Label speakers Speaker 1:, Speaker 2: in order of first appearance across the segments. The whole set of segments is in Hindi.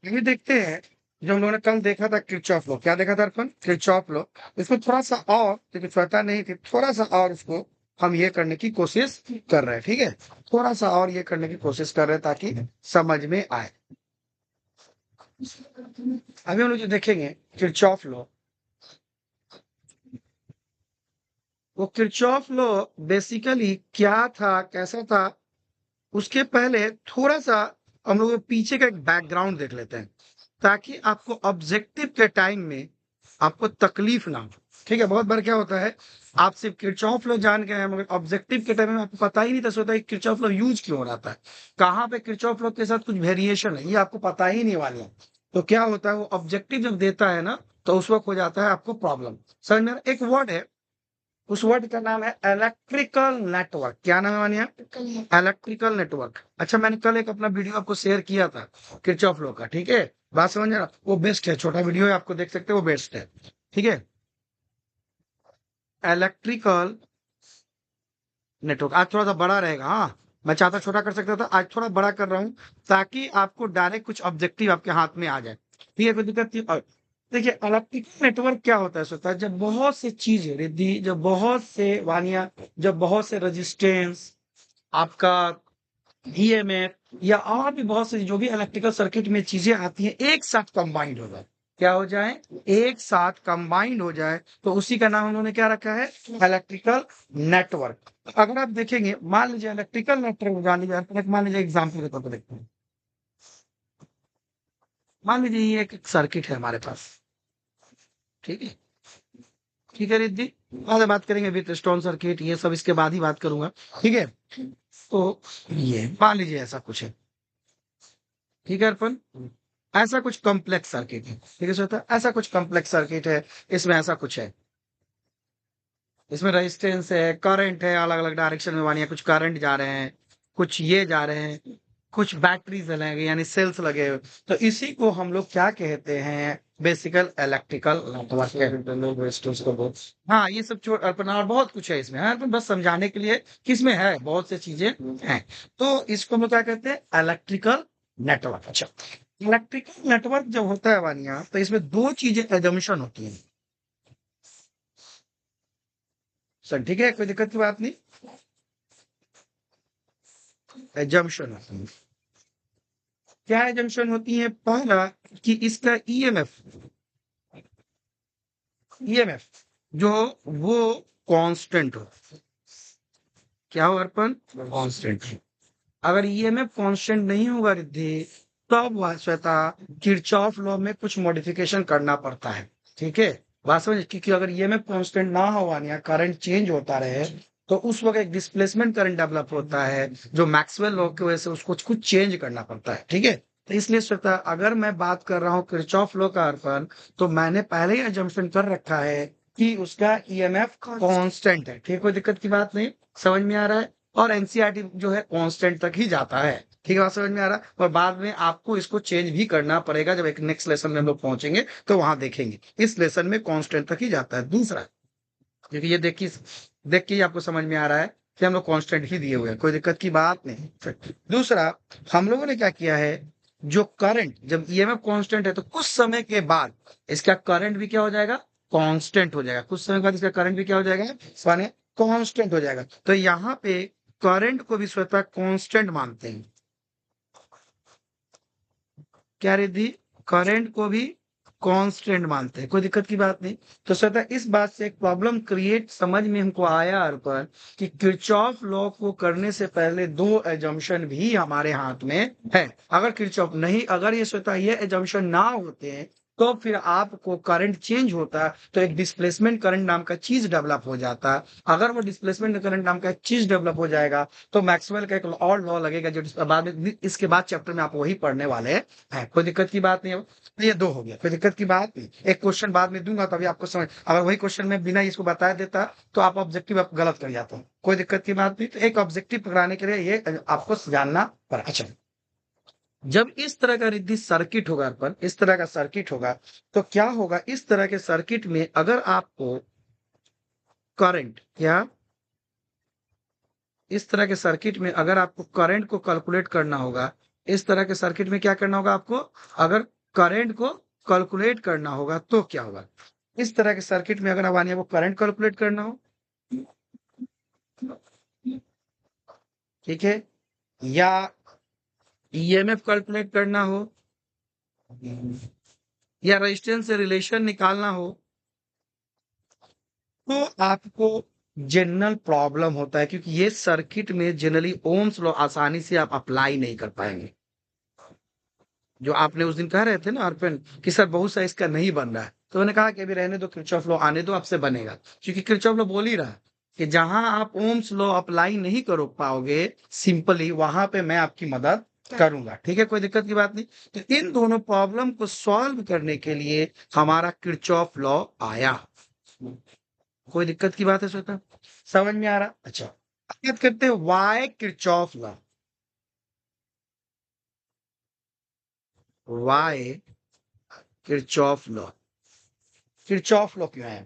Speaker 1: ये देखते हैं, जो हम लोगों ने कल देखा था किरचॉफ लॉ, क्या देखा था अपन? Kirchhoff law. इसमें थोड़ा सा और, देखिए स्वतः नहीं थी, थोड़ा सा और इसको हम ये करने की कोशिश कर रहे हैं, ठीक है? थोड़ा सा और ये करने की कोशिश कर रहे हैं ताकि समझ में आए। अभी हम लोग जो देखेंगे किरचॉफ लॉ, वो किरचॉफ लॉ बेसिकली क्या था, कैसा था, उसके पहले थोड़ा सा हम लोग पीछे का एक बैकग्राउंड देख लेते हैं, ताकि आपको ऑब्जेक्टिव के टाइम में आपको तकलीफ ना हो। ठीक है, बहुत बार क्या होता है, आप सिर्फ किरचॉफ लॉ जान गए हैं मगर ऑब्जेक्टिव के टाइम में आपको पता ही नहीं था सोता है किरचॉफ लॉ यूज क्यों हो रहा था, कहाँ पे किरचॉफ लॉ के साथ कुछ वेरिएशन है, ये आपको पता ही नहीं वाला है। तो क्या होता है, वो ऑब्जेक्टिव जब देता है ना, तो उस वक्त हो जाता है आपको प्रॉब्लम। सर मेरा एक वर्ड है, उस वर्ड का नाम है इलेक्ट्रिकल नेटवर्क। क्या नाम है मानिए? Electrical network. अच्छा, मैंने कल एक अपना वीडियो आपको शेयर किया था किरचॉफ लॉ का, ठीक है? बात समझ रहा? वो बेस्ट है, छोटा वीडियो है, आपको देख सकते हो, वो बेस्ट है। ठीक है, इलेक्ट्रिकल नेटवर्क आज थोड़ा सा बड़ा रहेगा। हाँ, मैं चाहता छोटा कर सकता था, आज थोड़ा बड़ा कर रहा हूँ ताकि आपको डायरेक्ट कुछ ऑब्जेक्टिव आपके हाथ में आ जाए। ठीक है, कोई दिक्कत नहीं। और देखिए, इलेक्ट्रिकल नेटवर्क क्या होता है सोता है, जब बहुत से चीजें रिद्धि, जब बहुत से वानिया, जब बहुत से रेजिस्टेंस, आपका ईएमएफ या और भी बहुत सी जो भी इलेक्ट्रिकल सर्किट में चीजें आती हैं एक साथ कंबाइंड हो जाए। क्या हो जाए? एक साथ कंबाइंड हो जाए, तो उसी का नाम उन्होंने क्या रखा है? Electrical network. अगर आप देखेंगे, मान लीजिए इलेक्ट्रिकल नेटवर्क जान लीजिए, मान लीजिए एग्जाम्पल देता हूं, देखते हैं। मान लीजिए ये एक सर्किट है हमारे पास, ठीक है? ठीक है रिद्धि, बाद में बात करेंगे, विथ स्टोन सर्किट ये सब इसके बाद ही बात करूंगा, ठीक है? तो ये मान लीजिए ऐसा कुछ है, ठीक है अर्पण? ऐसा कुछ कॉम्प्लेक्स सर्किट है, ठीक है श्वेता, ऐसा कुछ कॉम्प्लेक्स सर्किट है, इसमें ऐसा कुछ है, इसमें रेजिस्टेंस है, करंट है, अलग अलग डायरेक्शन में वाली कुछ करंट जा रहे हैं, कुछ ये जा रहे हैं, कुछ बैटरीज लगे यानी सेल्स लगे हुए। तो इसी को हम लोग क्या कहते हैं? बेसिकल इलेक्ट्रिकल नेटवर्क। हाँ, ये सब छोड़ अर्पण, और बहुत कुछ है इसमें, हाँ, तो बस समझाने के लिए कि इसमें है बहुत सी चीजें हैं। तो इसको हम लोग क्या कहते हैं? Electrical network. अच्छा, इलेक्ट्रिकल नेटवर्क जब होता है वानिया, तो इसमें दो चीजें एजम्पशन होती हैं। सर ठीक है, कोई दिक्कत की बात नहीं। एजम्पशन होती है। क्या एजम्पशन होती है? पहला, कि इसका ईएमएफ जो, वो कांस्टेंट हो। क्या हो अर्पण? कांस्टेंट। अगर ईएमएफ कांस्टेंट नहीं होगा रिद्धि, तब वह श्वेता किरचॉफ लॉ में कुछ मॉडिफिकेशन करना पड़ता है। ठीक है, बात समझ? क्योंकि अगर ईएमएफ कांस्टेंट ना हो या करंट चेंज होता रहे, तो उस वक्त एक डिस्प्लेसमेंट करंट डेवलप होता है, जो मैक्सवेल लॉ की वजह से उसको कुछ चेंज करना पड़ता है। ठीक है, तो इसलिए श्वेता, अगर मैं बात कर रहा हूँ किरचॉफ लॉ का अर्पण, तो मैंने पहले ही अजम्पशन कर रखा है कि उसका ईएमएफ कांस्टेंट है। ठीक, कोई दिक्कत की बात नहीं, समझ में आ रहा है? और एनसीईआरटी जो है कांस्टेंट तक ही जाता है। ठीक है, बात समझ में आ रहा है? और बाद में आपको इसको चेंज भी करना पड़ेगा, जब एक नेक्स्ट लेसन में हम लोग पहुंचेंगे तो वहां देखेंगे। इस लेसन में कांस्टेंट तक ही जाता है। दूसरा, क्योंकि ये देख के ही आपको समझ में आ रहा है कि हम लोग कांस्टेंट ही दिए हुए हैं, कोई दिक्कत की बात नहीं। दूसरा, हम लोगों ने क्या किया है, जो करंट, जब ईएमएफ कांस्टेंट है तो कुछ समय के बाद इसका करंट भी क्या हो जाएगा? कांस्टेंट हो जाएगा। कुछ समय के बाद इसका करंट भी क्या हो जाएगा? माने कांस्टेंट हो जाएगा। तो यहाँ पे करंट को भी स्वतः कांस्टेंट मानते हैं। क्या रिद्धि? करंट को भी कांस्टेंट मानते हैं, कोई दिक्कत की बात नहीं। तो स्वतः इस बात से एक प्रॉब्लम क्रिएट समझ में हमको आया अर्पण, कि किरचॉफ लॉ को करने से पहले दो एजम्पशन भी हमारे हाथ में है। अगर किरचॉफ नहीं, अगर ये स्वतः ये एजम्पशन ना होते हैं, तो फिर आपको करंट चेंज होता, तो एक डिस्प्लेसमेंट करंट नाम का चीज डेवलप हो जाता। अगर वो डिस्प्लेसमेंट करंट नाम का चीज डेवलप हो जाएगा, तो मैक्सवेल का एक और लॉ लगेगा, जो बाद में इसके बाद चैप्टर में आप वही पढ़ने वाले हैं। कोई दिक्कत की बात नहीं है। तो ये दो हो गया, कोई दिक्कत की बात नहीं। एक क्वेश्चन बाद में दूंगा तभी आपको समझ, अगर वही क्वेश्चन में बिना इसको बता देता तो आप ऑब्जेक्टिव आप गलत कर जाते हैं। कोई दिक्कत की बात नहीं। तो एक ऑब्जेक्टिव पकड़ाने के लिए ये आपको जानना पड़ा। अच्छा, जब इस तरह का रिद्धि सर्किट होगा अपन, इस तरह का सर्किट होगा, तो क्या होगा? इस तरह के सर्किट में अगर आपको करंट, क्या इस तरह के सर्किट में अगर आपको करंट को कैलकुलेट करना होगा, इस तरह के सर्किट में क्या करना होगा आपको? अगर करंट को कैलकुलेट करना होगा तो क्या होगा? इस तरह के सर्किट में अगर अवानिया को करंट कैलकुलेट करना हो, ठीक है, या ईएमएफ कैलकुलेट करना हो, या रेजिस्टेंस से रिलेशन निकालना हो, तो आपको जनरल प्रॉब्लम होता है, क्योंकि ये सर्किट में जनरली ओम्स लॉ आसानी से आप अप्लाई नहीं कर पाएंगे। जो आपने उस दिन कह रहे थे ना अर्पण कि सर बहुत सा इसका नहीं बन रहा है, तो मैंने कहा कि अभी रहने दो, किरचॉफ लॉ आने दो, आपसे बनेगा। क्योंकि किरचॉफ लॉ बोल ही रहा है कि जहां आप ओम्स लॉ अप्लाई नहीं कर पाओगे सिंपली, वहां पे मैं आपकी मदद करूंगा। ठीक है, कोई दिक्कत की बात नहीं। तो इन दोनों प्रॉब्लम को सॉल्व करने के लिए हमारा किरचॉफ लॉ आया। कोई दिक्कत की बात है श्वेता? समझ में आ रहा? अच्छा, अब बात करते हैं why Kirchhoff law. Why Kirchhoff law? Kirchhoff law क्यों आया?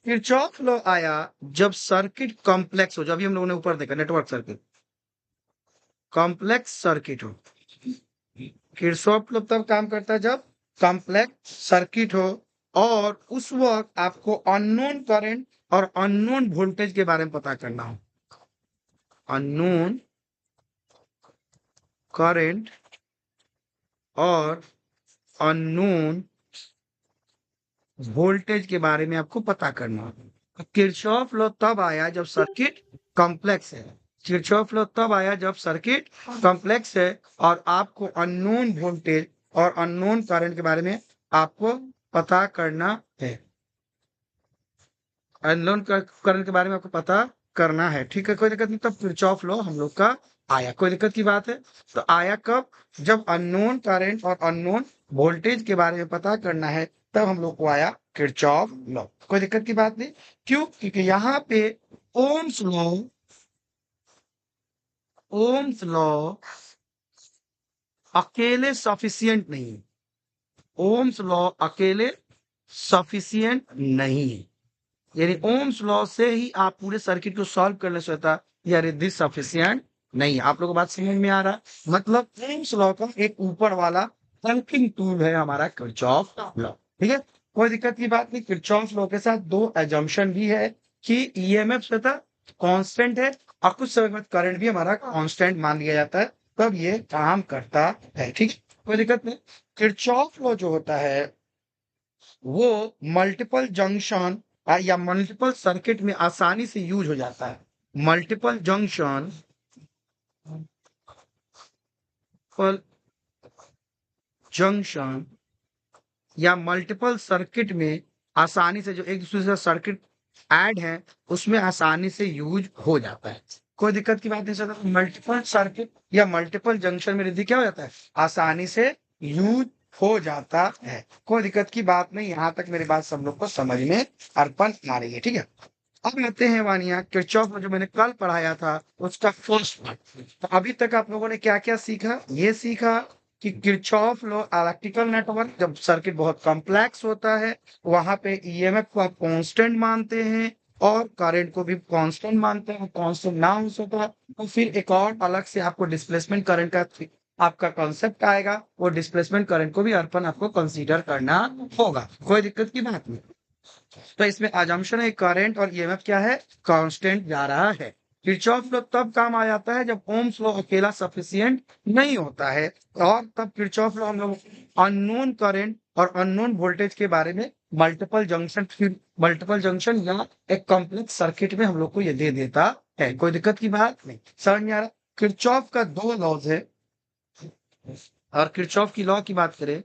Speaker 1: किरचॉफ लॉ आया जब सर्किट कॉम्प्लेक्स हो, जो अभी हम लोगों ने ऊपर देखा नेटवर्क सर्किट, कॉम्प्लेक्स सर्किट हो। किरचॉफ लॉ तब काम करता है जब कॉम्प्लेक्स सर्किट हो और उस वक्त आपको अननोन करंट और अननोन वोल्टेज के बारे में पता करना हो। अननोन करंट और अननोन वोल्टेज के बारे में आपको पता करना हो। किरचॉफ लॉ तब आया जब सर्किट कॉम्प्लेक्स है। किरचॉफ लॉ तब आया जब सर्किट कॉम्प्लेक्स है और आपको अननोन वोल्टेज और अननोन करंट के बारे में आपको पता करना है। अननोन करंट के बारे में आपको पता करना है। ठीक है, कोई दिक्कत नहीं। तब किरचॉफ लॉ हम लोग का आया। कोई दिक्कत की बात है? तो आया कब? जब अननोन करंट और अननोन वोल्टेज के बारे में पता करना है, तब हम लोग को आया किरचॉफ लॉ। कोई दिक्कत की बात नहीं। क्यों? क्योंकि यहाँ पे ओम्स लॉ, ओम्स लॉ अकेले सफिशियंट नहीं है। ओम्स लॉ अकेले सफिशियंट नहीं है। यानी ओम्स लॉ से ही आप पूरे सर्किट को सॉल्व कर ले सकता, या रिद्धि सफिशियंट नहीं है। आप लोगों को बात समझ में आ रहा है? मतलब ओम्स लॉ का एक ऊपर वाला हेल्पिंग टूल है हमारा किरचॉफ लॉ। ठीक है, कोई दिक्कत की बात नहीं। किरचॉफ लॉ के साथ दो एजम्पशन भी है कि ईएमएफ स्वतः कांस्टेंट है और कुछ समय बाद करंट भी हमारा कांस्टेंट मान लिया जाता है, तब ये काम करता है। ठीक, कोई दिक्कत नहीं। किरचॉफ लॉ जो होता है वो मल्टीपल जंक्शन या मल्टीपल सर्किट में आसानी से यूज हो जाता है। मल्टीपल जंक्शन पर जंक्शन या मल्टीपल सर्किट में आसानी से, जो एक दूसरे से सर्किट ऐड है उसमें आसानी से यूज हो जाता है। कोई दिक्कत की बात नहीं सर। मल्टीपल सर्किट या मल्टीपल जंक्शन में यदि क्या हो जाता है, आसानी से यूज हो जाता है। कोई दिक्कत की बात नहीं। यहां तक मेरी बात सब लोग को समझ में अर्पण आ रही है? ठीक है, अब आते हैं वानिया किरचॉफ में जो मैंने कल पढ़ाया था उसका फर्स्ट पार्ट। तो अभी तक आप लोगों ने क्या क्या सीखा? ये सीखा कि किरचॉफ लॉ इलेक्ट्रिकल नेटवर्क, जब सर्किट बहुत कॉम्प्लेक्स होता है वहां पे ईएमएफ को आप कांस्टेंट मानते हैं और करंट को भी कांस्टेंट मानते हैं। कांस्टेंट ना हो सकता तो फिर एक और अलग से आपको डिस्प्लेसमेंट करंट का आपका कॉन्सेप्ट आएगा, वो डिस्प्लेसमेंट करंट को भी अर्पण आपको कंसीडर करना होगा। कोई दिक्कत की बात नहीं। तो इसमें अजम्पशन है करंट और ईएमएफ क्या है, कांस्टेंट जा रहा है। किरचॉफ लॉ तब काम आ जाता है जब ओम्स लॉ अकेला सफिशिएंट नहीं होता है, और तब किरचॉफ लॉ हम लोग अननोन करंट और अननोन वोल्टेज के बारे में मल्टीपल जंक्शन, फिर मल्टीपल जंक्शन या एक कॉम्प्लेक्स सर्किट में हम लोग को ये दे देता है। कोई दिक्कत की बात नहीं। समझ में आ रहा? किरचॉफ का दो लॉज है, और किरचॉफ की लॉ की बात करें,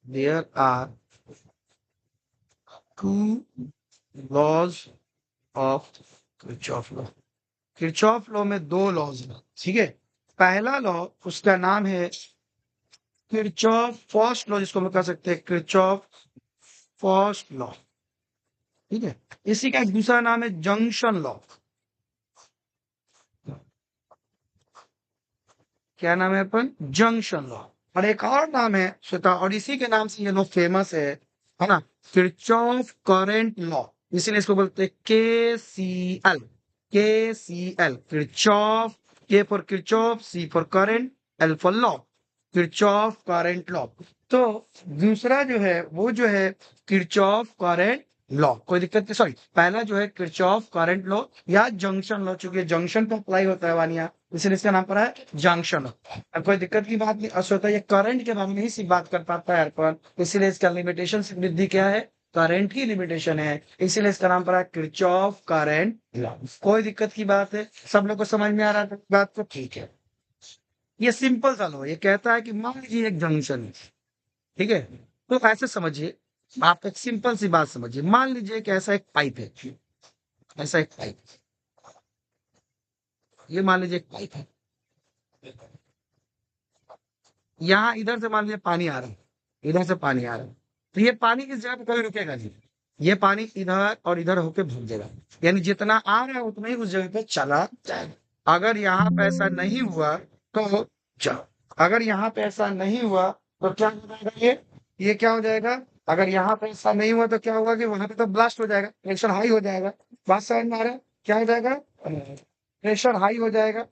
Speaker 1: there are two laws of Kirchhoff law. Kirchhoff law में दो लॉज हैं। ठीक है, पहला लॉ उसका नाम है किरचॉफ फर्स्ट लॉ, जिसको हम लोग कह सकते हैं किरचॉफ फर्स्ट लॉ। ठीक है, इसी का एक दूसरा नाम है जंक्शन लॉ। क्या नाम है अपन? Junction law. और एक और नाम है श्वेता, और इसी के नाम से ये लॉ फेमस है ना, किरचॉफ करंट लॉ। इसीलिए इसको बोलते हैं KCL. KCL, Kirchhoff, K for Kirchhoff, C for current, L for law, Kirchhoff current law. तो दूसरा जो है वो जो है किरचॉफ करंट लॉ, कोई दिक्कत नहीं। सॉरी, पहला जो है किरचॉफ करंट लॉ या जंक्शन लॉ, चूंकि जंक्शन पे अप्लाई होता है वानिया, इसलिए इसका नाम पड़ा है जंक्शन लॉ। अब कोई दिक्कत की बात नहीं। असो होता है ये करंट के बारे में ही सिर्फ बात कर पाता है अर्पण, इसलिए इसका लिमिटेशन वृद्धि क्या है, करंट की लिमिटेशन है, इसीलिए इसका नाम पड़ा किरचॉफ करंट लॉ। कोई दिक्कत की बात है, सब लोग को समझ में आ रहा है बात, तो ठीक है। ये सिंपल सा लो, ये कहता है कि मान लीजिए एक जंक्शन है, ठीक है। तो ऐसे समझिए, आप एक सिंपल सी बात समझिए, मान लीजिए कि ऐसा एक पाइप है, ऐसा एक पाइप, ये मान लीजिए एक पाइप है, यहाँ इधर से मान लीजिए पानी आ रहा है, इधर से पानी आ रहा है, तो ये पानी इस जगह पे कभी रुकेगा नहीं, ये पानी इधर और इधर होके भागेगा, यानी जितना आ रहा है उतना ही उस जगह पे चला जाएगा। अगर यहाँ पे ऐसा नहीं हुआ तो अगर यहाँ पे ऐसा नहीं हुआ तो क्या हो जाएगा, ये क्या हो जाएगा, अगर यहाँ पे ऐसा नहीं हुआ तो क्या होगा कि वहां पे तो ब्लास्ट हो जाएगा, प्रेशर हाई हो जाएगा। बात समझ में आ रहा है, क्या हो जाएगा, प्रेशर हाई हो जाएगा।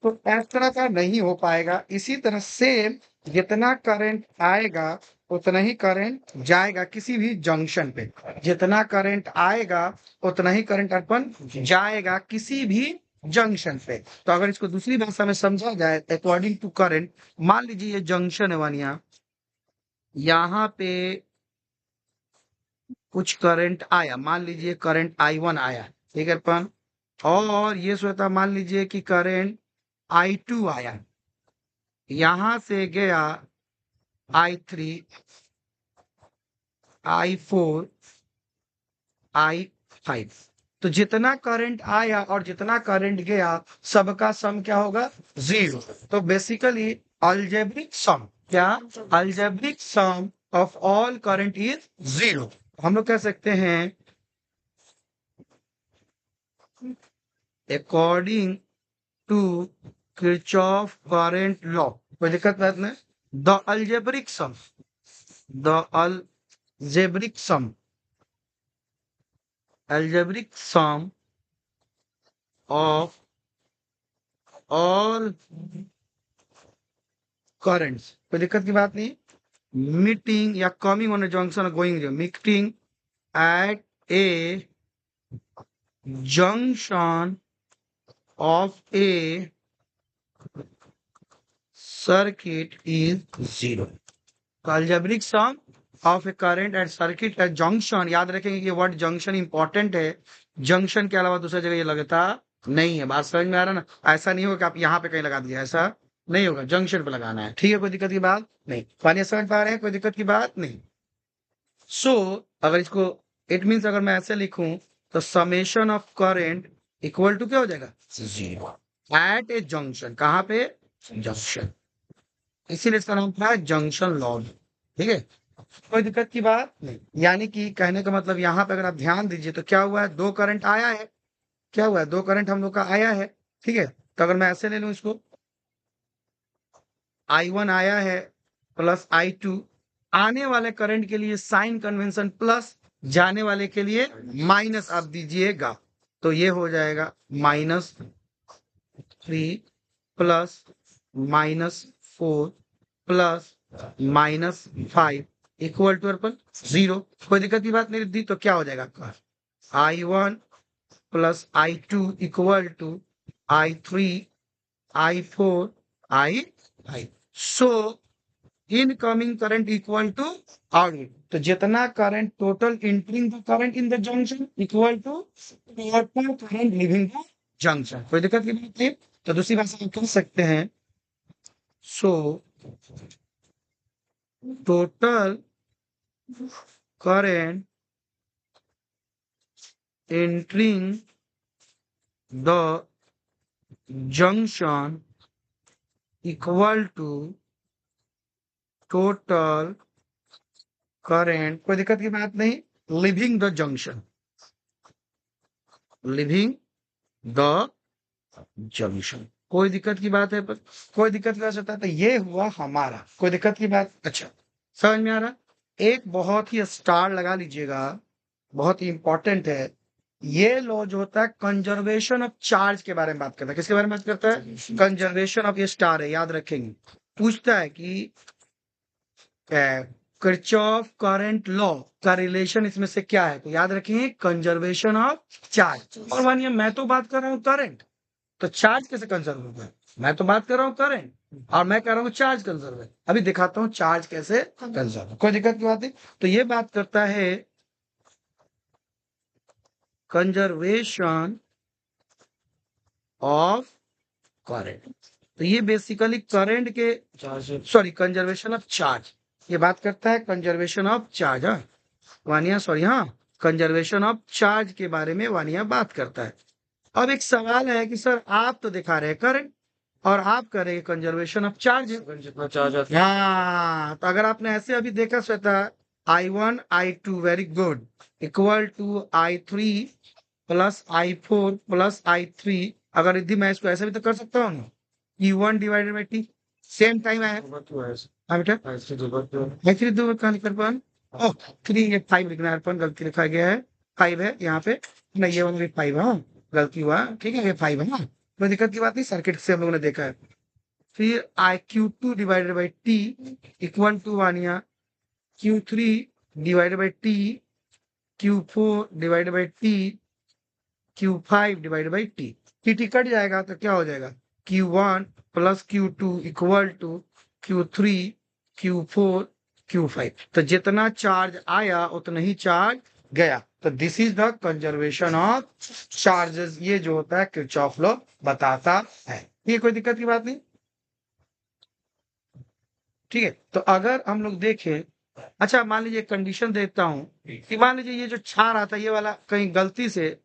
Speaker 1: तो इस तरह का नहीं हो पाएगा। इसी तरह सेम, जितना करंट आएगा उतना ही करंट जाएगा किसी भी जंक्शन पे, जितना करंट आएगा उतना ही करंट अर्पण जाएगा किसी भी जंक्शन पे। तो अगर इसको दूसरी भाषा में समझा जाए, अकॉर्डिंग टू करंट, मान लीजिए ये जंक्शन है वानिया, यहाँ पे कुछ करंट आया, मान लीजिए करंट I1 आया, ठीक है अर्पण, और ये सोचा मान लीजिए कि करंट I2 आया, यहां से गया I3, I4, I5। तो जितना करंट आया और जितना करंट गया सबका सम क्या होगा, 0। तो बेसिकली अलजेब्रिक सम, क्या, algebraic sum of all current is 0। हम लोग कह सकते हैं according to Kirchhoff current law, कोई दिक्कत बात नहीं, the algebraic sum, the algebraic sum, algebraic sum of all currents, कोई दिक्कत की बात नहीं, मीटिंग या coming on junction, going meeting at A junction of A circuit is 0। algebraic sum of A current eight circuit eight junction, याद रखेंगे कि वर्ड जंक्शन इंपॉर्टेंट है, जंक्शन के अलावा दूसरी जगह ये लगता नहीं है। बात समझ में आ रहा है ना, ऐसा नहीं होगा कि आप यहाँ पे कहीं लगा दिया, ऐसा नहीं होगा, जंक्शन पे लगाना है, ठीक है, कोई दिक्कत की बात नहीं। पानी समझ पा रहे हैं, कोई दिक्कत की बात नहीं। सो अगर इसको, इट मीन्स अगर मैं ऐसे लिखूं तो summation of current equal to क्या हो जाएगा, 0 एट ए जंक्शन, कहां पे, जंक्शन, इसीलिए इसका नाम था जंक्शन लॉ, ठीक है, कोई दिक्कत की बात नहीं। यानी कि कहने का मतलब यहाँ पे अगर आप ध्यान दीजिए तो क्या हुआ है, दो करंट आया है, क्या हुआ है, दो करंट हम लोग का आया है, ठीक है। तो अगर मैं ऐसे ले लूं इसको, I1 आया है प्लस I2, आने वाले करंट के लिए साइन कन्वेंशन प्लस, जाने वाले के लिए माइनस आप दीजिएगा, तो ये हो जाएगा -3 प्लस -4 प्लस -5 इक्वल टू अर्पण 0। कोई दिक्कत की बात नहीं दी, तो क्या हो जाएगा आपका, I1 plus I2 equal to I3, I4, I5। So incoming current equal to outgoing, तो जितना current total entering the current in the junction equal to total current leaving the junction. कोई दिक्कत की बात नहीं। तो दूसरी भाषा में कह सकते हैं, so total current entering the junction equal to total current, कोई दिक्कत की बात नहीं, living the junction, living the junction, कोई दिक्कत की बात है, पर कोई दिक्कत कर सकता है। तो ये हुआ हमारा, कोई दिक्कत की बात, अच्छा समझ में आ रहा। एक बहुत ही स्टार लगा लीजिएगा, बहुत ही इंपॉर्टेंट है, ये लॉ जो होता है कंजर्वेशन ऑफ चार्ज के बारे में बात करता है। किसके बारे में बात करता है? कंजर्वेशन ऑफ, ये स्टार है, याद रखेंगे। पूछता है कि किरचॉफ करंट लॉ का रिलेशन इसमें से क्या है, तो याद रखेंगे कंजर्वेशन ऑफ चार्ज। और मानिए मैं तो बात कर रहा हूँ करंट, तो चार्ज कैसे कंजर्व होगा? मैं तो बात कर रहा हूँ करंट और मैं कह रहा हूँ चार्ज कंजर्व है। अभी दिखाता हूँ चार्ज कैसे कंजर्व, कोई दिक्कत की बात नहीं। तो ये बात करता है कंजर्वेशन ऑफ करंट। तो ये बेसिकली करंट के, सॉरी, कंजर्वेशन ऑफ चार्ज, ये बात करता है कंजर्वेशन ऑफ चार्ज। हाँ वानिया, सॉरी, हाँ कंजर्वेशन ऑफ चार्ज के बारे में वानिया बात करता है। अब एक सवाल है कि सर आप तो दिखा रहे हैं करंट और आप कर रहे हैं कंजर्वेशन ऑफ चार्ज।
Speaker 2: जितना चार्ज आता है,
Speaker 1: हाँ, तो अगर आपने ऐसे अभी देखा Shweta, I1 I2 very good equal to I3 plus I4 plus I3। अगर यदि मैं इसको ऐसे भी तो कर सकता हूँ ना, E1 divided by T, same time है।
Speaker 2: दो बार क्यों आया ऐसे?
Speaker 1: हाँ बेटा,
Speaker 2: ऐसे दो बार क्यों?
Speaker 1: I3 दो कहाँ लिख अपन, ओह 3, ये 5 लिखना है अपन, गलती लिखा गया है। 5 है यहाँ पे, नहीं ये वाला भी 5 है, हाँ गलती हुआ, ठीक है ये 5 है, हाँ कोई दिक्कत की बात नहीं, सर्किट से हम लोगों ने देखा है। फिर IQ2 divided by t equal to वानिया Q3 divided by t, Q4 divided by t, Q5 divided by t. T cut जाएगा तो क्या हो जाएगा, Q1 plus Q2 equal to Q3 Q4 Q5। तो जितना चार्ज आया उतना ही चार्ज गया। तो this is the conservation of charges, ये जो होता है किरचॉफ लॉ बताता है। ये कोई दिक्कत की बात नहीं, ठीक है। तो अगर हम लोग देखें, अच्छा मान लीजिए कंडीशन देता हूं कि मान लीजिए ये जो क्षार आता है ये वाला कहीं गलती से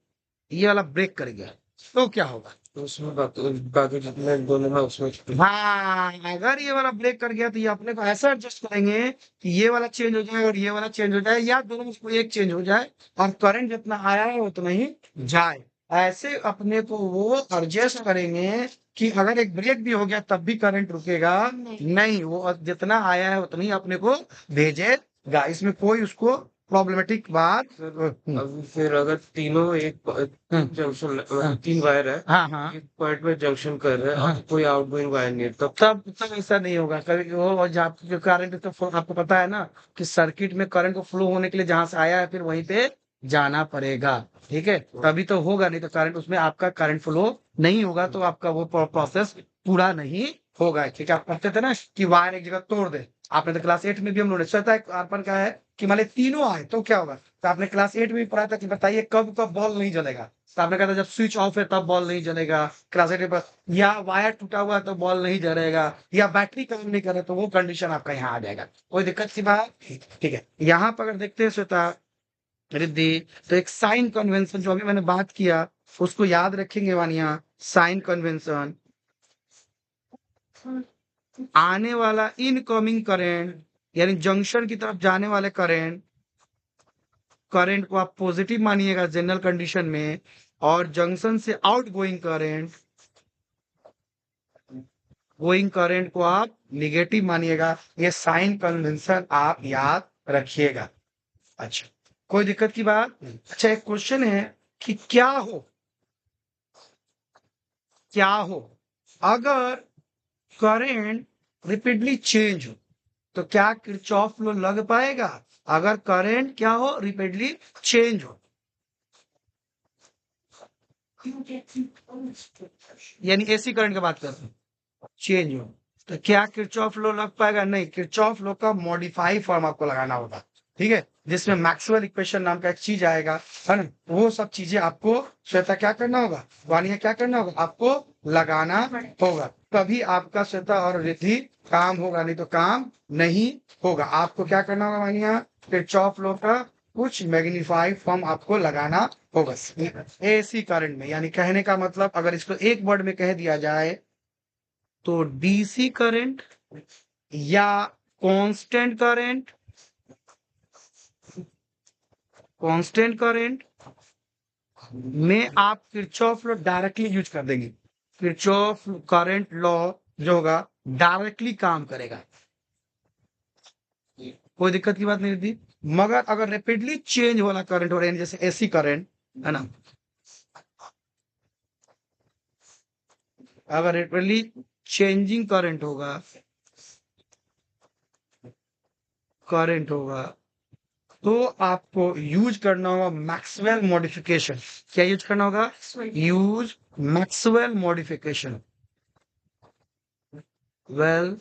Speaker 1: ये वाला ब्रेक कर गया, तो क्या होगा?
Speaker 2: तो उसमें बाकी जितने दोनों है उसमें
Speaker 1: हाँ, अगर ये वाला ब्रेक कर गया तो ये अपने को ऐसा एडजस्ट करेंगे कि ये वाला चेंज हो जाए और ये वाला चेंज हो जाए, या दोनों में से कोई एक चेंज हो जाए और करंट जितना आया है उतना ही जाए। ऐसे अपने को वो एडजस्ट करेंगे कि अगर एक ब्रेक भी हो गया तब भी करंट रुकेगा नहीं, वो जितना आया है उतना ही अपने को भेजेगा। इसमें कोई उसको प्रॉब्लमेटिक बात
Speaker 2: अब फिर अगर तीनों एक जंक्शन,
Speaker 1: हाँ
Speaker 2: तीन वायर है,
Speaker 1: हाँ हाँ
Speaker 2: एक पॉइंट में जंक्शन कर रहे हैं
Speaker 1: हाँ,
Speaker 2: और कोई आउटगोइंग वायर नहीं है, तब
Speaker 1: तब ऐसा नहीं होगा कभी वो, और जहाँ जो करंट तो आपको पता है ना कि सर्किट में करंट को फ्लो होने के लिए जहां से आया है फिर वहीं पे जाना पड़ेगा, ठीक है, तभी तो होगा, नहीं तो करंट उसमें आपका करंट फ्लो नहीं होगा तो आपका वो प्रोसेस पूरा नहीं होगा। ठीक है, आप कहते थे ना कि वायर एक जगह तोड़ दे, आपने तो क्लास 8 में भी हम लोगों ने सोचा है अर्पण का है कि मान ली तीनों आए तो क्या होगा, तो आपने क्लास 8 में भी पढ़ा था कि बताइए कब कब बॉल नहीं जलेगा, तो आपने कहा था जब स्विच ऑफ है तब बॉल नहीं जलेगा, क्लास 8 में। या वायर टूटा हुआ है तो बॉल नहीं जलेगा, या बैटरी काम नहीं करे तो वो कंडीशन आपका यहाँ आ जाएगा। कोई दिक्कत सी बात, ठीक है। यहाँ पर अगर देखते हैं श्वेता रिद्धि, तो एक साइन कन्वेंशन जो अभी मैंने बात किया उसको याद रखेंगे वानिया। साइन कन्वेंशन, आने वाला इनकमिंग करंट यानी जंक्शन की तरफ जाने वाले करंट, करंट को आप पॉजिटिव मानिएगा जनरल कंडीशन में, और जंक्शन से out going current, going current को आप निगेटिव मानिएगा। ये साइन कन्वेंशन आप याद रखिएगा। अच्छा, कोई दिक्कत की बात नहीं। अच्छा, एक क्वेश्चन है कि क्या हो अगर करंट रिपीटली चेंज हो, तो क्या किरचॉफ लॉ लग पाएगा? अगर करंट क्या हो, रिपीटली चेंज हो, यानी एसी करंट की बात करते हैं, चेंज हो, तो क्या किरचॉफ लॉ लग पाएगा? नहीं, किरचॉफ लॉ का मॉडिफाई फॉर्म आपको लगाना होगा, ठीक है, जिसमें मैक्सवेल इक्वेशन नाम का एक चीज आएगा, है ना, वो सब चीजें आपको श्वेता क्या करना होगा, वानिया क्या करना होगा, आपको लगाना होगा, तभी आपका श्वेता और रिद्धि काम होगा, नहीं तो काम नहीं होगा। आपको क्या करना होगा वानिया, किरचॉफ लॉ का कुछ मैग्नीफाइड फॉर्म आपको लगाना होगा एसी करंट में। यानी कहने का मतलब अगर इसको एक वर्ड में कह दिया जाए तो डीसी करंट या कांस्टेंट करंट, कांस्टेंट करंट में आप किरचॉफ लॉ डायरेक्टली यूज कर देंगे। किरचॉफ करंट लॉ जो होगा डायरेक्टली काम करेगा, कोई दिक्कत की बात नहीं थी। मगर अगर रेपिडली चेंज वाला करंट हो रहा है जैसे एसी करंट, है ना, अगर रेपिडली चेंजिंग करंट होगा तो आपको यूज करना होगा मैक्सवेल मॉडिफिकेशन। क्या यूज करना होगा? Use Maxwell modification, well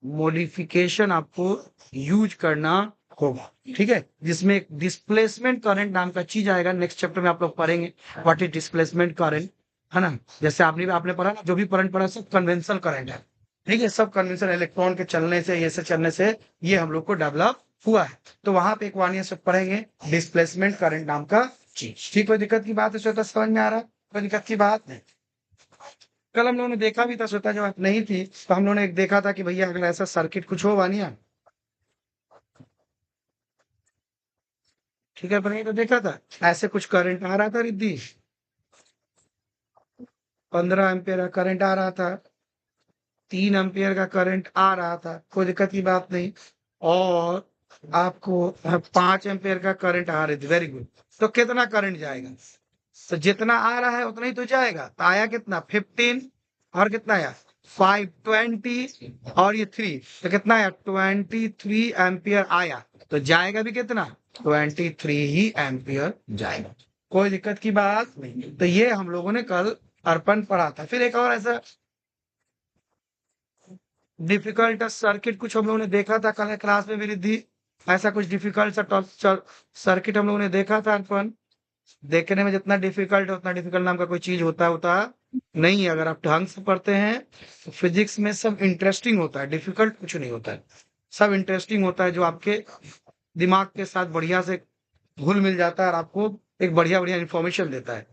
Speaker 1: modification आपको यूज करना होगा, ठीक है, जिसमें एक डिस्प्लेसमेंट करंट नाम का चीज आएगा। नेक्स्ट चैप्टर में आप लोग पढ़ेंगे व्हाट इज डिस्प्लेसमेंट करंट, है ना। जैसे आपने पढ़ा ना, जो भी करंट पढ़ा सब कन्वेंशनल करंट है, ठीक है, सब कन्वेंशनल इलेक्ट्रॉन के चलने से, ये से चलने से ये हम लोग को डेवलप हुआ है। तो वहां पे एक वानिया से पढ़ेंगे डिस्प्लेसमेंट करंट नाम का चीज। ठीक, कोई दिक्कत की बात है श्वेता? समझ में आ रहा है? कोई दिक्कत की बात नहीं। कल हम लोगों ने देखा भी था श्वेता, जब आप नहीं थी तो हम लोगों ने एक देखा था कि भैया अगर ऐसा सर्किट कुछ हो वानिया, ठीक है, पर नहीं तो देखा था ऐसे कुछ करंट आ रहा था रिद्धि, 15 एम्पियर का करंट आ रहा था, 3 एम्पियर का करंट आ रहा था, कोई दिक्कत की बात नहीं। और आपको 5 एम्पियर का करंट आ रही थी, वेरी गुड। तो कितना करंट जाएगा? तो जितना आ रहा है उतना ही तो जाएगा। तो आया कितना? 15, और कितना आया? 5, 20, और ये 3, तो कितना आया? 23 एम्पियर आया। तो जाएगा भी कितना? 23 ही एम्पियर जाएगा। कोई दिक्कत की बात नहीं। तो ये हम लोगों ने कल अर्पण पढ़ा था। फिर एक और ऐसा डिफिकल्ट सर्किट कुछ हम लोगों ने देखा था कल क्लास में, मेरी दी ऐसा कुछ डिफिकल्ट सा सर्किट हम लोगों ने देखा था अर्पण। देखने में जितना डिफिकल्ट है उतना डिफिकल्ट नाम का कोई चीज होता नहीं है। अगर आप ढंग से पढ़ते हैं तो फिजिक्स में सब इंटरेस्टिंग होता है, डिफिकल्ट कुछ नहीं होता है, सब इंटरेस्टिंग होता है, जो आपके दिमाग के साथ बढ़िया से घुल मिल जाता है और आपको एक बढ़िया बढ़िया इंफॉर्मेशन देता है।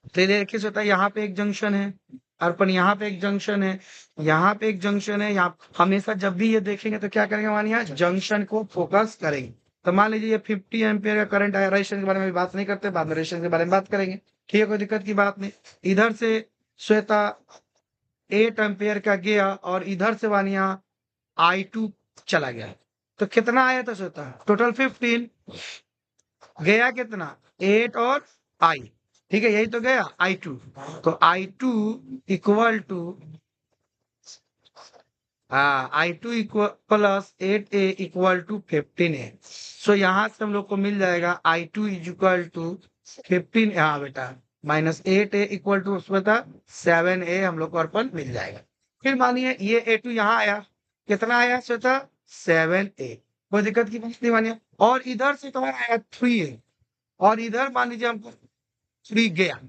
Speaker 1: तो ये देखिए होता है, यहाँ पे एक जंक्शन है अर्पण, यहाँ पे एक जंक्शन है, यहाँ पे एक जंक्शन है। यहाँ हमेशा जब भी ये देखेंगे तो क्या करेंगे, मानिए जंक्शन को फोकस करेंगे। तो मान लीजिए ये 50 एम्पियर का करंट आया, रजिस्टेंस के बारे में भी बात नहीं करते, बाद में रजिस्टेंस के बारे में बात करेंगे, ठीक है, कोई दिक्कत की बात नहीं। इधर से श्वेता 8 एम्पियर का गया और इधर से वानिया I2 चला गया। तो कितना आया था श्वेता? टोटल 15, गया कितना? 8 और I, ठीक है, यही तो गया I2। तो I2 equal to I2 equal plus 8A equal to 15A। So यहां से हम लोग को मिल जाएगा I2 इज इक्वल टू 15, हाँ बेटा, माइनस 8A इक्वल टू उसमें था 7A, हम लोग को अर्पण मिल जाएगा। फिर मानिए ये A2 यहाँ आया, कितना आया श्वेता? 7A, कोई दिक्कत की बात नहीं मानिए। और इधर से तुम्हारा आया 3A, और इधर मान लीजिए हमको 3 गया।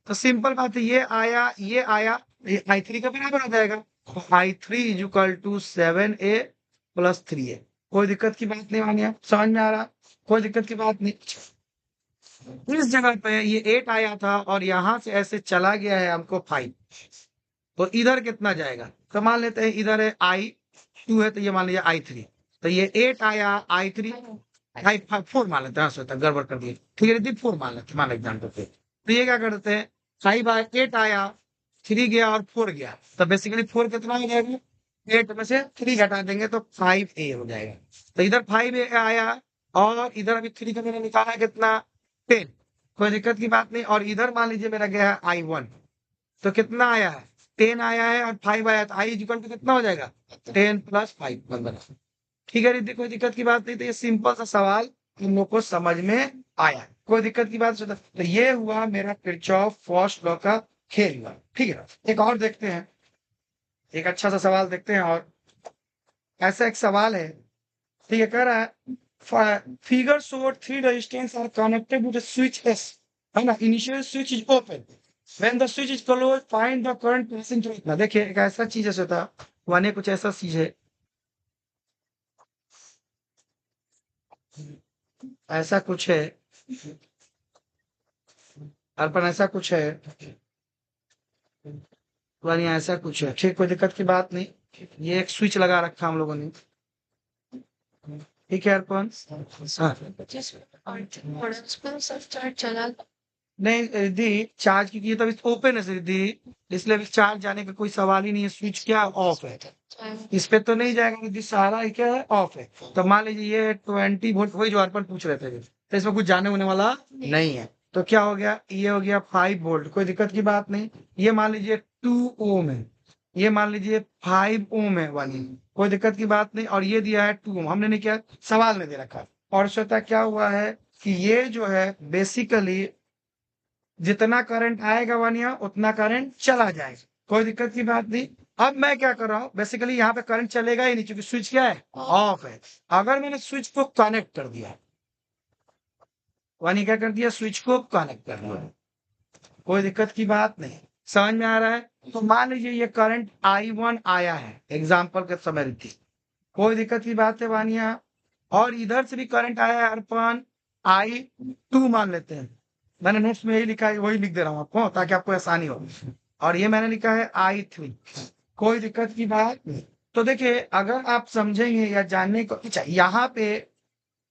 Speaker 1: तो सिंपल बात है, ये आया ये आया, ये I3 का बराबर हो जाएगा। I3 is equal to 7A plus 3A। कोई दिक्कत की बात नहीं मानिए, समझ में आ रहा? कोई दिक्कत की बात नहीं। इस जगह पे ये 8 आया था और यहां से ऐसे चला गया है हमको 5, तो इधर कितना जाएगा? तो मान लेते हैं इधर है I2 है, तो ये मान लीजिए I3, तो ये 8 आया I3, 4 मान लेते हैं, हाँ, गड़बड़ कर दिए, ठीक है दीदी, 4 मान लेते, मान एग्जाम्पल पे। तो ये क्या करते हैं, 8 आया, 3 गया और 4 गया, तो बेसिकली 4 कितना हो जाएगा? 8 में से 3 घटा देंगे तो 5A हो जाएगा। तो इधर 5A आया, और इधर अभी 3 का मैंने निकाला है कितना? 10, कोई दिक्कत की बात नहीं। और इधर मान लीजिए मेरा गया है I1, तो कितना आया है? 10 आया है और 5 आया, तो I इक्वल टू कितना हो जाएगा? 10 प्लस 5 बन, ठीक है रिद्धि, कोई दिक्कत की बात नहीं। तो ये सिंपल सा सवाल हम लोग को समझ में आया, कोई दिक्कत की बात नहीं। तो ये हुआ मेरा किरचॉफ फर्स्ट लॉ का खेल हुआ, ठीक है। एक और देखते हैं, एक अच्छा सा सवाल देखते हैं। और ऐसा एक सवाल है, ठीक है, कह रहा है figure showed 3 resistance R connected with switch S, है ना, initial switch is open, when the switch is close find the current passing through इतना। देखिए एक ऐसा चीज है होता, वन कुछ ऐसा चीज है, ऐसा कुछ है अर्पण, ऐसा कुछ है यानी ऐसा कुछ है, ठीक, कोई दिक्कत की बात नहीं। ये एक स्विच लगा रखा हम लोगों ने, ठीक है अर्पण, हाँ। नहीं रिद्धि, चार्ज की ये तो अभी ओपन है रिद्धि, इसलिए अभी चार्ज जाने का कोई सवाल ही नहीं है। स्विच क्या ऑफ है, इस पे तो नहीं जाएगा रिद्धि, सारा ही क्या है, ऑफ है। तो मान लीजिए ये 20 वोल्ट, वही जो अर्पण पूछ रहे थे, तो इसमें कुछ जाने होने वाला नहीं है। तो क्या हो गया, ये हो गया 5 वोल्ट, कोई दिक्कत की बात नहीं। ये मान लीजिए 2 ओम है, ये मान लीजिए 5 ओम है वाली, कोई दिक्कत की बात नहीं। और ये दिया है 2 ओम, हमने नहीं किया, सवाल ने दे रखा। और श्वेता क्या हुआ है कि ये जो है बेसिकली जितना करंट आएगा वानिया उतना करंट चला जाएगा, कोई दिक्कत की बात नहीं। अब मैं क्या कर रहा हूं, बेसिकली यहाँ पे करंट चलेगा ही नहीं क्योंकि स्विच क्या है, ऑफ है। अगर मैंने स्विच को कनेक्ट कर दिया, वानी क्या कर दिया, स्विच को कनेक्ट कर दिया, कोई दिक्कत की बात नहीं, समझ में आ रहा है। तो मान लीजिए ये करंट I1 आया है, एग्जाम्पल के समय थी, कोई दिक्कत की बात है वानिया। और इधर से भी करंट आया है अर्पण I2 मान लेते हैं, मैंने नोट्स में यही लिखा है, वही लिख दे रहा हूँ आपको ताकि आपको आसानी हो। और ये मैंने लिखा है I3, कोई दिक्कत की बात नहीं। तो देखिए अगर आप समझेंगे या जानने को, अच्छा यहाँ पे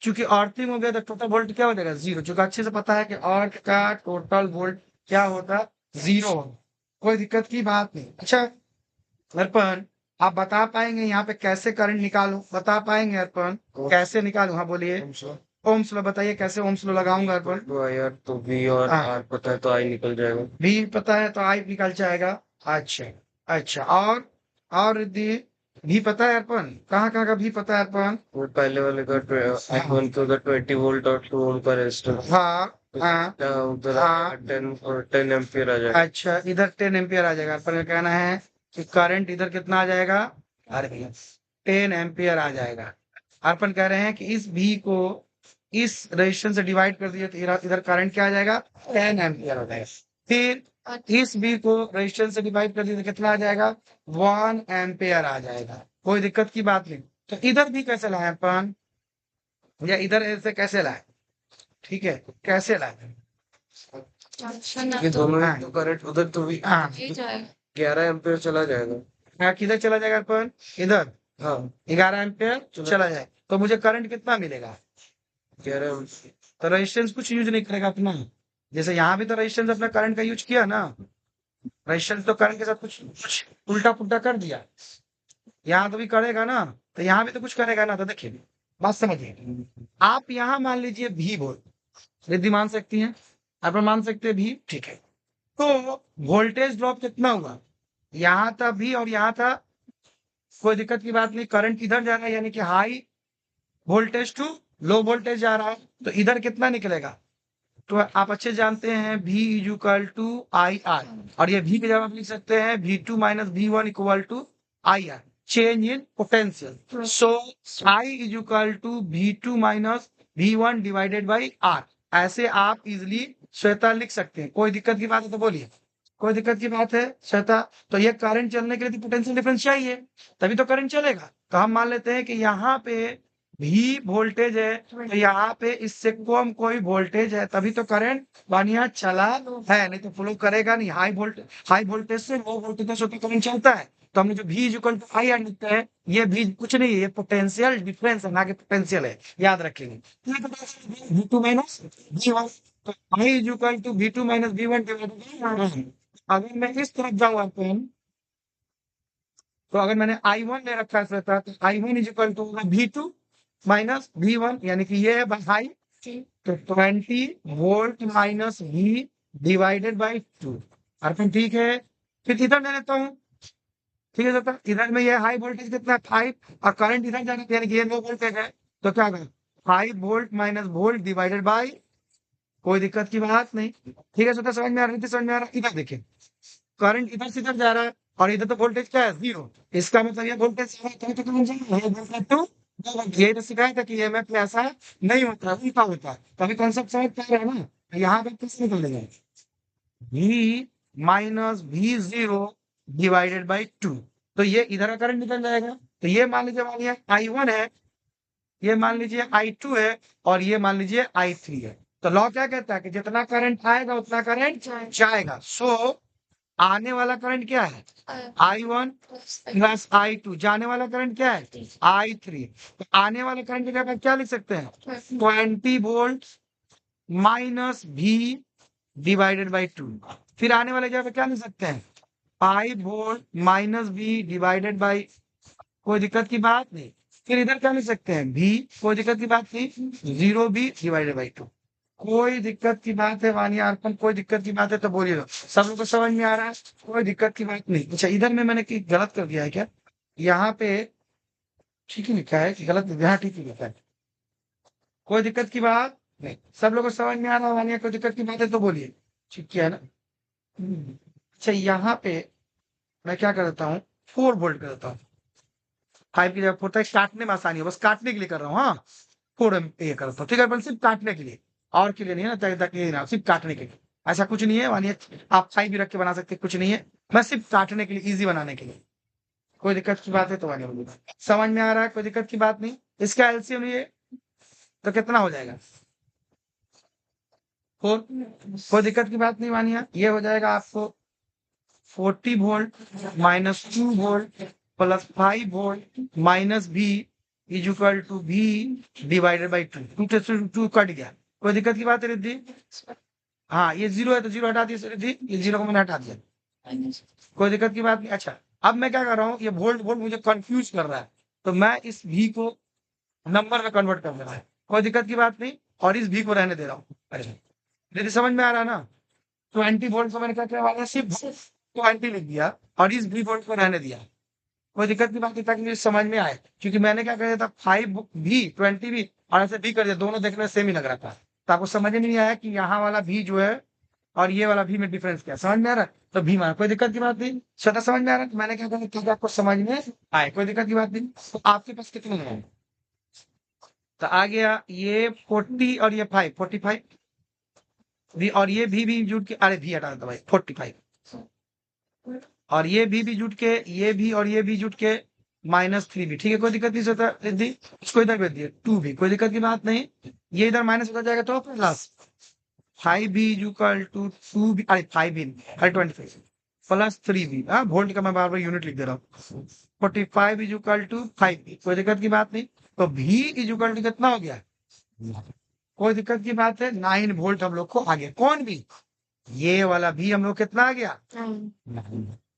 Speaker 1: चूंकि अर्थिंग हो गया तो टोटल वोल्ट क्या हो जाएगा, जीरो, चूंकि अच्छे से पता है कि अर्थ का टोटल वोल्ट क्या होता है, जीरो होगा, कोई दिक्कत की बात नहीं। अच्छा अर्पण, आप बता पाएंगे यहाँ पे कैसे करंट निकालूं, बता पाएंगे अर्पण कैसे निकालूं, हाँ बोलिए। ओम्स लॉ बताइए, कैसे ओम्स लॉ लगाऊंगा अर्पण।
Speaker 2: तो यार तो V और
Speaker 1: हाँ,
Speaker 2: R पता है तो I निकल जाएगा।
Speaker 1: भी पता है तो आई निकल जाएगा। अच्छा, अच्छा, और रिद्धि भी पता है अर्पण, कहाँ कहाँ का भी पता है अर्पण।
Speaker 2: वो पहले वाले का I1 का उधर 20 वोल्ट और 2 ओम का रेजिस्टेंस,
Speaker 1: हाँ, हाँ,
Speaker 2: उधर
Speaker 1: हाँ,
Speaker 2: 10 एम्पियर आ जाएगा।
Speaker 1: अच्छा, इधर 10 एम्पियर आ जाएगा, अर्पण का कहना है कि करंट इधर कितना आ जाएगा, अरे भैया 10 एम्पियर आ जाएगा। अर्पण कह रहे हैं कि इस भी को इस रेजिस्टेंस से डिवाइड कर दिए तो इधर इधर करंट क्या आ जाएगा, 10 एम्पियर हो जाएगा। फिर इस बी को रेजिस्टेंस से डिवाइड कर दिए तो कितना आ जाएगा, 1 एम्पियर आ जाएगा, कोई दिक्कत की बात नहीं। तो इधर भी कैसे लाए अपन, या इधर ऐसे कैसे लाए, ठीक है, कैसे लाए।
Speaker 2: ये दोनों
Speaker 1: हाँ,
Speaker 2: ही तो करंट उधर तो भी
Speaker 1: हाँ,
Speaker 2: 11 एम्पियर चला जाएगा।
Speaker 1: हाँ, किधर चला जाएगा अपन, इधर
Speaker 2: हाँ
Speaker 1: 11 एम्पियर चला जाए तो मुझे करंट कितना मिलेगा,
Speaker 2: 11
Speaker 1: तो रेजिस्टेंस कुछ यूज नहीं करेगा अपना, जैसे यहाँ भी तो रेजिस्टेंस अपना करंट का यूज किया ना, रेजिस्टेंस तो करंट के साथ कुछ कुछ उल्टा पुल्टा कर दिया, यहाँ तो भी करेगा ना, तो यहाँ भी तो कुछ करेगा ना। तो देखिए बात समझिए, आप यहाँ मान लीजिए भी वोल्ट, रिद्धि मान सकती हैं, आप मान सकते हैं भी, ठीक है। तो वोल्टेज ड्रॉप कितना हुआ, यहाँ था भी और यहाँ था, कोई दिक्कत की बात नहीं, करंट इधर जा रहा है यानी कि high voltage to low voltage जा रहा है, तो इधर कितना निकलेगा, तो आप अच्छे जानते हैं V is equal to I R, और ये V की जगह आप लिख सकते हैं V2 minus V1 equal to I R, change in potential. So I is equal to V2 minus V1 divided by R, ऐसे आप इजिली श्वेता लिख सकते हैं, कोई दिक्कत की बात है तो बोलिए, कोई दिक्कत की बात है श्वेता। तो ये करंट चलने के लिए पोटेंशियल डिफरेंस चाहिए, तभी तो करंट चलेगा। तो हम मान लेते हैं कि यहाँ पे भी वोल्टेज है, तो यहाँ पे इससे कम कोई वोल्टेज है, तभी तो करंट बढ़िया चला है, नहीं तो फ्लो करेगा नहीं। हाई वोल्टेज से लो वोल्टेज तक करंट चलता है। तो हमने जो भी इक्वल टू आई आर लिखते हैं, ये भी कुछ नहीं है, ये पोटेंशियल डिफरेंस है, ना कि पोटेंशियल है, याद रखेंगे। V2 माइनस V1, तो I is equal to V2 minus V1 divided by. अगर मैं इस तरफ जाऊं अपन, तो अगर मैंने I1 ले रखा है तो I1 is equal to V2 minus V1, यानी कि ये है हाई, तो 20 volt minus V divided by 2। अर्पण ठीक है, फिर इधर ले लेता हूँ, ठीक है सर, इधर में ये हाई वोल्टेज कितना 5 और करंट इधर जाना, यानी कि ये लो वोल्टेज है, तो क्या होगा 5 volt minus volt divided by, कोई दिक्कत की बात नहीं। ठीक है, समझ में आ रहा है, समझ में आ रहा है। इधर देखिए करंट इधर से इधर जा रहा है और इधर तो वोल्टेज क्या है, जीरो, इसका मतलब ये वोल्टेज तो कौन जाएगा, ये तो सिखाया था कि ईएमएफ में ऐसा नहीं होता, उल्टा होता है, तभी कॉन्सेप्ट समझ पा रहे हैं ना। तो यहाँ पे किस निकलेगा, V minus V0 divided by 2, तो ये इधर का करंट निकल जाएगा। तो ये मान लीजिए I1 है, ये मान लीजिए I2 है, और ये मान लीजिए I3 है। तो लॉ क्या कहता है कि जितना करंट आएगा उतना करंट जाएगा। सो आने वाला करंट क्या है, I1 प्लस I2, जाने वाला करंट क्या है, I3। तो आने वाले करंट की जगह क्या लिख सकते हैं, 20 volt minus V divided by 2। फिर आने वाले जगह पे क्या लिख सकते हैं, 5 volt minus V divided by, कोई दिक्कत की बात नहीं। फिर इधर क्या लिख सकते हैं, V, कोई दिक्कत की बात नहीं, 0 V डिवाइडेड बाई 2। कोई दिक्कत की बात है वानिया अर्पण, कोई दिक्कत की बात है तो बोलिए। सब लोग को समझ में आ रहा है, कोई दिक्कत की बात नहीं। अच्छा इधर में मैंने गलत कर दिया है क्या? यहाँ पे ठीक ही लिखा है कि गलत? यहाँ ठीक ही लिखा है, कोई दिक्कत की बात नहीं। सब लोग को समझ में आ रहा है वानिया, कोई दिक्कत की बात है तो बोलिए। ठीक किया है ना? अच्छा यहाँ पे मैं क्या कर देता हूँ, 4 वोल्ट कर देता हूँ। 5 की जगह 4 था, काटने में आसानी है, बस काटने के लिए कर रहा हूँ। हाँ 4 ये करता हूँ, ठीक है, बस सिर्फ काटने के लिए, और के लिए नहीं है ना, ताकि ना, सिर्फ काटने के लिए। ऐसा कुछ नहीं है मानिए, आप 5 भी रख के बना सकते, कुछ नहीं है, मैं सिर्फ काटने के लिए, इजी बनाने के लिए। कोई दिक्कत की बात है तो मानिए बोलिए। समझ में आ रहा है, कोई दिक्कत की बात नहीं। इसका एलसीएम ये तो कितना हो जाएगा? 4। कोई दिक्कत की बात नहीं मानिए, ये हो जाएगा आपको 40 volt minus 2 volt plus 5 volt minus V is equal to V divided by 2 cut गया। कोई दिक्कत की बात है रिद्धि? हाँ ये 0 है तो 0 हटा दिया रिद्धि, ये 0 को मैंने हटा दिया, कोई दिक्कत की बात नहीं। अच्छा अब मैं क्या कर रहा हूँ, ये वोल्ट वोल्ट मुझे कंफ्यूज कर रहा है, तो मैं इस V को नंबर में कन्वर्ट कर दे रहा है, कोई दिक्कत की बात नहीं, और इस V को रहने दे रहा हूँ। अरे रिद्धि समझ में आ रहा है ना? 20 वोल्ट को मैंने क्या किया वाला, सिर्फ 20 लिख दिया और इस V वोल्ट को रहने दिया। कोई दिक्कत की बात नहीं, ताकि मुझे समझ में आए, क्योंकि मैंने क्या कर दिया था, 5 भी 20 भी और ऐसे भी कर दिया, दोनों देखने में सेम ही लग रहा था, तो आपको समझ में नहीं आया कि यहाँ वाला भी जो है और ये वाला भी में डिफरेंस क्या है। समझ में आ रहा है? तो भी माना, कोई दिक्कत की बात नहीं। स्वतः समझ में आ रहा है, तो मैंने क्या कहा ताकि आपको समझ में आए, कोई दिक्कत की बात नहीं। तो आपके पास कितने हैं? तो आ गया ये 40 और ये 5, 45 भी, और ये भी जुट के, अरे भी हटा देता भाई, 45 और ये भी जुट के, ये भी और ये भी जुट के -3 भी, ठीक है, कोई दिक्कत नहीं होता रिद्धि। इसको इधर भेज दिए 2 भी, कोई दिक्कत की बात नहीं। ये इधर माइनस होता जाएगा तो प्लस 5 भी इक्वल टू 2 भी, अरे 5 भी अरे 25 प्लस 3 भी, हाँ वोल्ट का मैं बार बार यूनिट लिख दे रहा हूँ। 45 इज इक्वल टू 5 भी, कोई दिक्कत की बात नहीं। तो भी इज इक्वल टू कितना हो गया? कोई दिक्कत की बात है, 9 वोल्ट हम लोग को आ गया। कौन भी? ये वाला भी हम लोग कितना आ गया?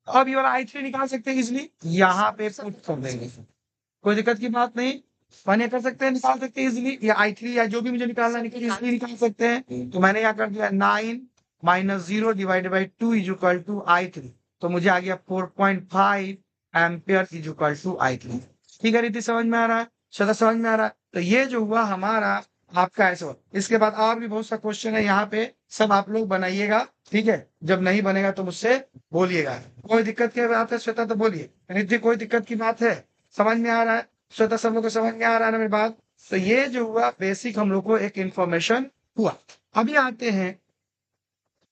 Speaker 1: अब ये वाला I3 निकाल सकते हैं इजिली, यहाँ पे पुट कर देंगे, कोई दिक्कत की बात नहीं। मैंने कर सकते हैं, निकाल सकते हैं इजिली, या I3 या जो भी मुझे निकालना है इजिली निकाल सकते हैं। तो मैंने यहाँ कर दिया 9 minus 0 divided by 2 is equal to I3, तो मुझे आ गया 4.5 ampere is equal to I3। ठीक है रीति, समझ में आ रहा है? श्रद्धा समझ में आ रहा है? तो ये जो हुआ हमारा आपका ऐसा हुआ। इसके बाद और भी बहुत सा क्वेश्चन है यहाँ पे, सब आप लोग बनाइएगा, ठीक है, जब नहीं बनेगा तो मुझसे बोलिएगा। कोई दिक्कत की बात है श्वेता तो बोलिए, रिद्धि कोई दिक्कत की बात है? समझ में आ रहा है श्वेता? सब लोग को समझ में आ रहा है ना मेरी बात? तो ये जो हुआ बेसिक हम लोग को एक इंफॉर्मेशन हुआ। अभी आते हैं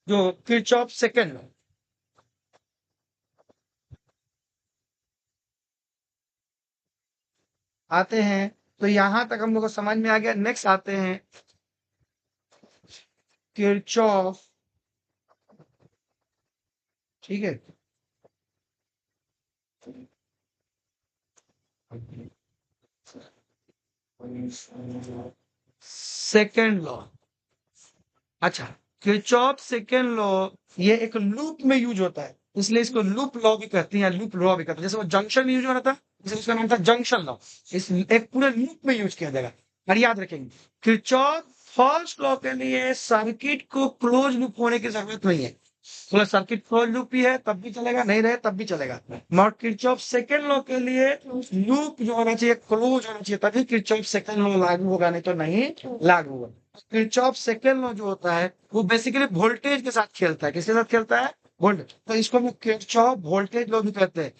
Speaker 1: जो किरचॉफ सेकंड लॉ, आते हैं, तो यहां तक हम लोग को समझ में आ गया। नेक्स्ट आते हैं किरचॉफ, ठीक है, सेकंड लॉ। अच्छा किरचॉफ सेकंड लॉ ये एक लूप में यूज होता है, इसलिए इसको लूप लॉ भी कहते हैं या लूप लॉ भी कहते हैं। जैसे वो जंक्शन में यूज हो रहा था, इसलिए उसका नाम था जंक्शन लॉ। इस एक पूरे लूप में यूज किया जाएगा, और याद रखेंगे किरचॉफ फर्स्ट लॉ के लिए सर्किट को क्लोज लूप होने की जरूरत नहीं है। मतलब सर्किट क्लोज लूप भी है तब भी चलेगा, नहीं रहे तब भी चलेगा। मगर किरचॉफ सेकंड लॉ के लिए लूप जो होना चाहिए क्लोज होना चाहिए, तभी किरचॉफ सेकंड लॉ लागू होगा, नहीं तो नहीं लागू होगा। किरचॉफ सेकंड लॉ जो होता है वो बेसिकली वोल्टेज के साथ खेलता है। किसके साथ खेलता है? वोल्टेज। तो इसको हम किरचॉफ वोल्टेज लॉ भी कहते हैं,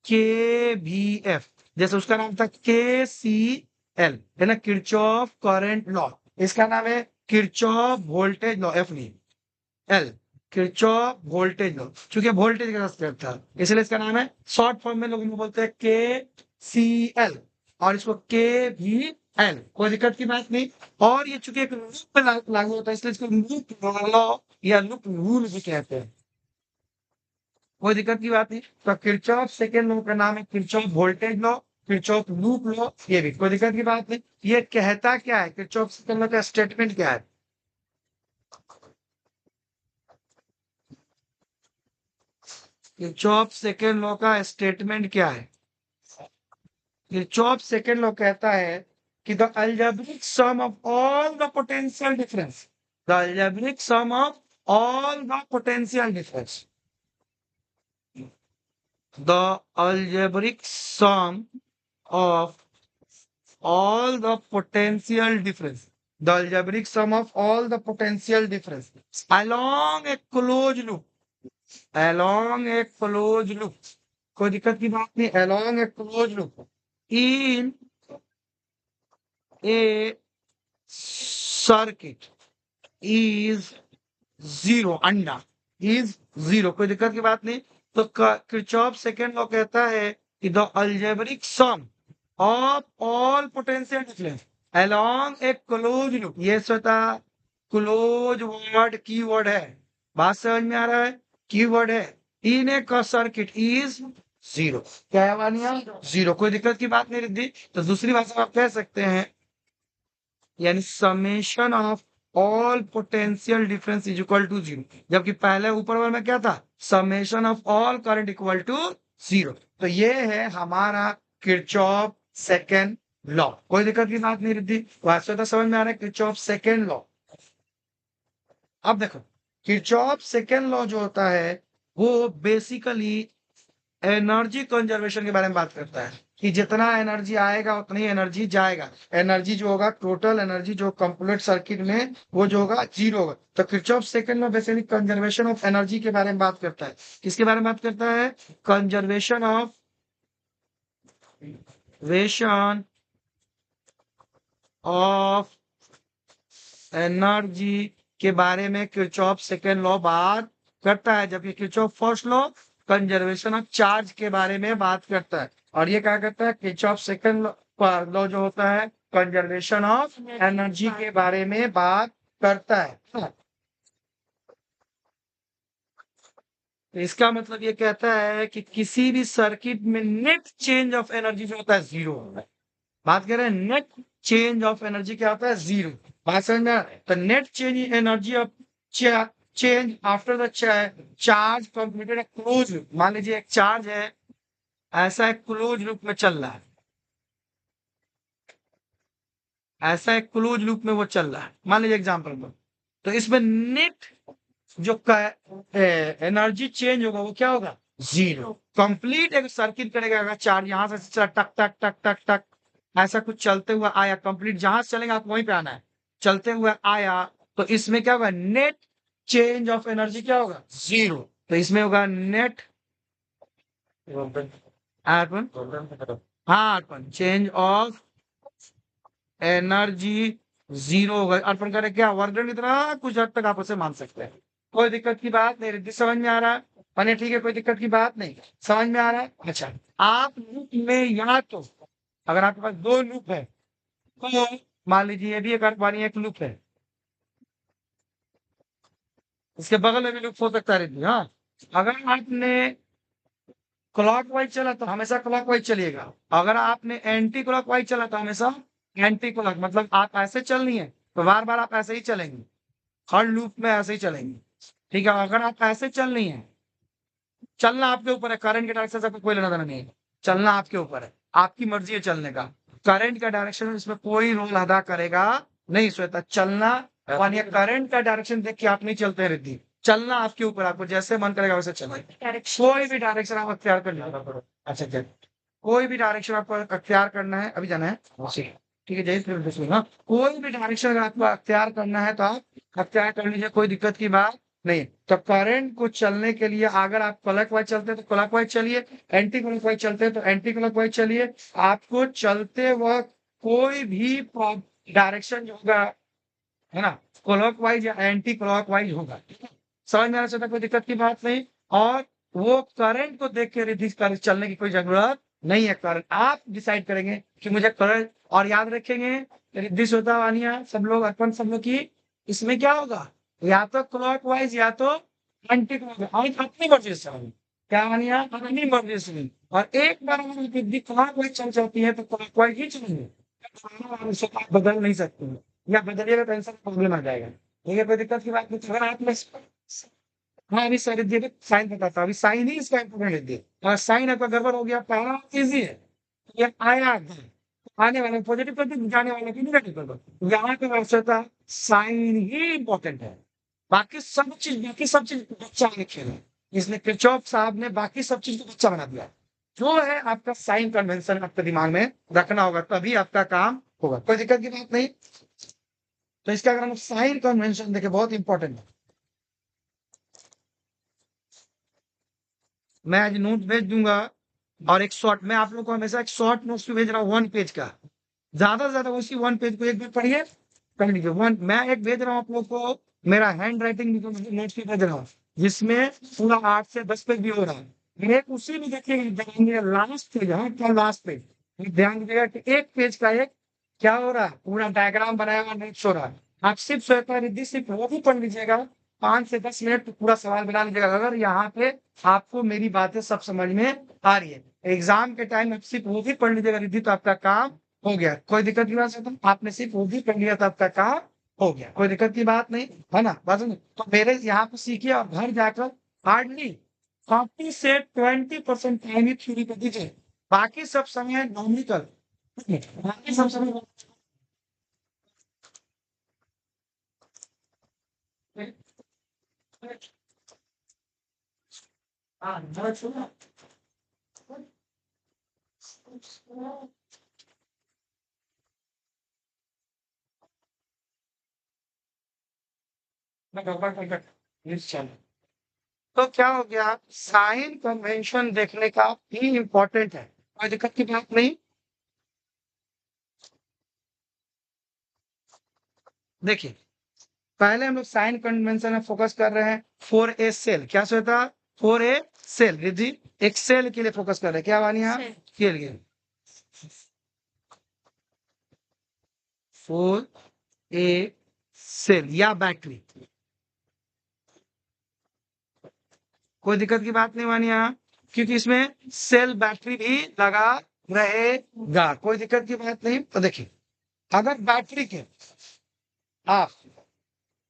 Speaker 1: KVF। जैसे उसका नाम था KCL, है ना, किरचॉफ करंट लॉ। इसका नाम है किरचॉफ वोल्टेज लॉ, F नहीं L, किरचॉफ वोल्टेज लॉ। चूंकि वोल्टेज का स्टेप था इसलिए इसका नाम है, शॉर्ट फॉर्म में लोग इनको बोलते हैं KCL, और इसको KVL, कोई दिक्कत की बात नहीं। और ये चूंकि एक लूप पे लागू होता है इसलिए इसको लूप लॉ या लूप रूल भी कहते हैं, कोई दिक्कत की बात नहीं। तो किरचॉफ सेकंड लॉ का नाम है Kirchhoff voltage law, Kirchhoff loop law, ये भी कोई दिक्कत की बात नहीं। ये कहता क्या है, किरचॉफ सेकंड लॉ का स्टेटमेंट क्या है? किरचॉफ सेकंड लॉ का स्टेटमेंट क्या है? किरचॉफ सेकंड लॉ कहता है कि the algebraic sum of all the potential difference, the algebraic sum of all the potential difference, the algebraic sum of all the potential difference, the algebraic sum of all the potential difference along a closed loop, along a closed loop, कोई दिक्कत की बात नहीं, along a closed loop in a circuit is zero, अंडा is zero, कोई दिक्कत की बात नहीं। तो किरचॉफ सेकेंड लॉ कहता है कि the algebraic sum of all potential difference along a close loop, ये स्वतः क्लोज वर्ड की वर्ड है, बात समझ में आ रहा है, की वर्ड है, इन ए सर्किट इज जीरो, क्या है वानिया, जीरो, कोई दिक्कत की बात नहीं रिद्धि। तो दूसरी भाषा में आप कह सकते हैं यानी summation of all potential difference is equal to zero, जबकि पहले ऊपर वाले में क्या था, summation of all current equal to zero. तो ये है हमारा किरचॉफ सेकेंड लॉ, कोई दिक्कत की बात नहीं रिद्धि, वास्तव समझ में आ रहा है किरचॉफ सेकेंड लॉ। अब देखो किरचॉफ सेकेंड लॉ जो होता है वो बेसिकली एनर्जी कंजर्वेशन के बारे में बात करता है कि जितना एनर्जी आएगा उतनी एनर्जी जाएगा, एनर्जी जो होगा टोटल एनर्जी जो कंप्लीट सर्किट में वो जो होगा जीरो होगा। तो Kirchhoff second law basically conservation of energy के बारे में बात करता है, किसके बारे में बात करता है, कंजर्वेशन ऑफ वेशन ऑफ एनर्जी के बारे में किरचॉफ सेकेंड लॉ बात करता है, जबकि Kirchhoff first law conservation of charge के बारे में बात करता है। और ये क्या करता है, किरचॉफ सेकेंड लॉ जो होता है कंजर्वेशन ऑफ एनर्जी के बारे में बात करता है। तो इसका मतलब ये कहता है कि किसी भी सर्किट में नेट चेंज ऑफ एनर्जी जो होता है जीरो होता है, बात कर रहे हैं नेट चेंज ऑफ एनर्जी क्या होता है, जीरो, बात समझ में आ रहा है? तो net change energy of change after the charge completed close loop, मान लीजिए एक चार्ज है ऐसा एक क्लोज लूप में चल रहा है, ऐसा एक क्लोज लूप में वो चल रहा है, मान लीजिए एग्जांपल में, तो इसमें नेट जो एनर्जी चेंज होगा वो क्या होगा, जीरो, कंप्लीट एक सर्किट करेगा, अगर चार्ज यहां से चला टक टक टक टक टक ऐसा कुछ चलते हुआ आया, कंप्लीट जहां से चलेगा आप वहीं पे आना है, चलते हुए आया, तो इसमें क्या होगा, नेट चेंज ऑफ एनर्जी क्या होगा, जीरो, तो इसमें होगा नेट अर्पण, हाँ अर्पण चेंज ऑफ एनर्जी जीरो होगा, अर्पण करे क्या वर्गण इतना कुछ हद तक आप उसे मान सकते हैं, कोई दिक्कत की बात नहीं, रिद्धि समझ में आ रहा है, पने ठीक है, कोई दिक्कत की बात नहीं, समझ में आ रहा है। अच्छा आप लूप में या तो अगर आपके पास दो लूप है तो मान लीजिए ये भी एक अर्पणी एक लूप है, इसके बगल में भी लूप हो सकता है रिद्धि, हाँ अगर आपने क्लॉकवाइज चला तो हमेशा क्लॉकवाइज चलिएगा, अगर आपने एंटी क्लॉकवाइज चला तो हमेशा एंटी क्लॉक, मतलब आप ऐसे चल रही है तो बार बार आप ऐसे ही चलेंगे, हर लूप में ऐसे ही चलेंगे, ठीक है, अगर आप ऐसे चल रही है, चलना आपके ऊपर है, करंट के डायरेक्शन से आपको कोई लेना देना नहीं है, चलना आपके ऊपर है, आपकी मर्जी है चलने का, करंट का डायरेक्शन इसमें कोई रोल अदा करेगा नहीं, श्वेता चलना और ये करंट का डायरेक्शन देख के आप नहीं चलते हैं रिद्धि, चलना आपके ऊपर, आपको जैसे मन करेगा वैसे चलना, कोई भी डायरेक्शन आप अख्तियार कर लीजिए, अच्छा अच्छा कोई भी डायरेक्शन आपको अख्तियार करना है, अभी जाना है ठीक है, जय श्री कृष्ण, हाँ कोई भी डायरेक्शन अगर आपको अख्तियार करना है तो आप अख्तियार कर लीजिए, कोई दिक्कत की बात नहीं। तो करंट को चलने के लिए अगर आप क्लॉकवाइज चलते हैं तो क्लॉकवाइज चलिए, एंटी क्लॉकवाइज चलते हैं तो एंटी क्लॉकवाइज चलिए, आपको चलते वक्त कोई भी डायरेक्शन जो होगा है ना क्लॉकवाइज या एंटी क्लॉकवाइज होगा, समझ में आना चाहिए, कोई दिक्कत की बात नहीं, और वो करंट को देख के रिद्धि चलने की कोई जरूरत नहीं है, करंट आप डिसाइड करेंगे कि मुझे करंट, और याद रखेंगे रिद्धि श्रोता वानिया सब लोग अर्पण सब लोग की, इसमें क्या होगा या तो क्लॉकवाइज या तो एंटी क्लॉकवाइज, अपनी मर्जी से चलेंगे, क्या वानिया अपनी मर्जी से, और एक बार अगर रिद्धि क्लॉकवाइज चल जाती है तो क्लॉकवाइज ही चलेंगे, बदल नहीं सकते हैं, या बदलिएगा तो आंसर प्रॉब्लम आ जाएगा, ठीक है, कोई दिक्कत की बात नहीं, अगर आपने हाँ अभी सर दिए साइन बताता हूँ, अभी साइन ही इसका इंपोर्टेंट है, और साइन आपका गड़बड़ हो गया, पहला इजी है, ये आया आने वाले पॉजिटिव कर दो, जाने वाले की नेगेटिव कर दो। यहाँ पे वैसे था साइन ही इंपॉर्टेंट है, बाकी सब चीज बच्चा ने खेला, इसलिए किरचॉफ साहब ने बाकी सब चीज को बच्चा बना दिया। जो है आपका साइन कन्वेंशन आपके दिमाग में रखना होगा, तभी आपका काम होगा, कोई दिक्कत की बात नहीं। तो इसका अगर हम साइन कन्वेंशन देखें, बहुत इंपॉर्टेंट है। मैं आज नोट भेज दूंगा, और एक शॉर्ट, मैं आप लोग को हमेशा एक शॉर्ट नोट्स भी भेज रहा हूँ 1 पेज का, ज्यादा से ज्यादा उसी 1 पेज को एक बार पढ़िए, कर लीजिए। मैं एक भेज रहा हूँ आप लोग को, मेरा हैंड राइटिंग नोट्स भी भेज रहा हूँ, जिसमें पूरा 8 से 10 पेज भी हो रहा है। एक उसी में देखिए लास्ट पेज है, क्या लास्ट पेज, ध्यान दीजिएगा कि एक पेज का एक क्या हो रहा है, पूरा डायग्राम बनाया हुआ नोट्स हो रहा है। आप सिर्फ श्वेता रिद्धि सिर्फ वो भी पढ़ लीजिएगा, 5 से 10 मिनट तो पूरा सवाल बना लीजिएगा, अगर यहाँ पे आपको मेरी बातें सब समझ में आ रही है। एग्जाम के टाइम आप सिर्फ वो भी पढ़ लीजिएगा रिद्धि, तो आपका काम हो गया, कोई दिक्कत की बात नहीं। आपने सिर्फ वो भी पढ़ लिया तो आपका काम हो गया, कोई दिक्कत की बात नहीं है ना, बात नहीं। तो मेरे यहाँ पे सीखिए, और घर जाकर हार्डली 40 से 20% टाइम ही थ्योरी पे दीजिए, बाकी सब समय नॉमिकल, बाकी सब समय हाँ, जरा सुनो। मैं गड़बड़ कर निश्चय। तो क्या हो गया, साइन कन्वेंशन देखने का भी इंपॉर्टेंट है, कोई दिक्कत की बात नहीं। देखिए, पहले हम लोग साइन कन्वेंशन में फोकस कर रहे हैं, 4 ए सेल, क्या सोचा, 4 ए सेल, रिद्धि एक सेल के लिए फोकस कर रहे हैं, क्या वानिया के लिए 4 ए सेल या बैटरी, कोई दिक्कत की बात नहीं मानिया, क्योंकि इसमें सेल बैटरी भी लगा रहेगा, कोई दिक्कत की बात नहीं। तो देखिए, अगर बैटरी के आप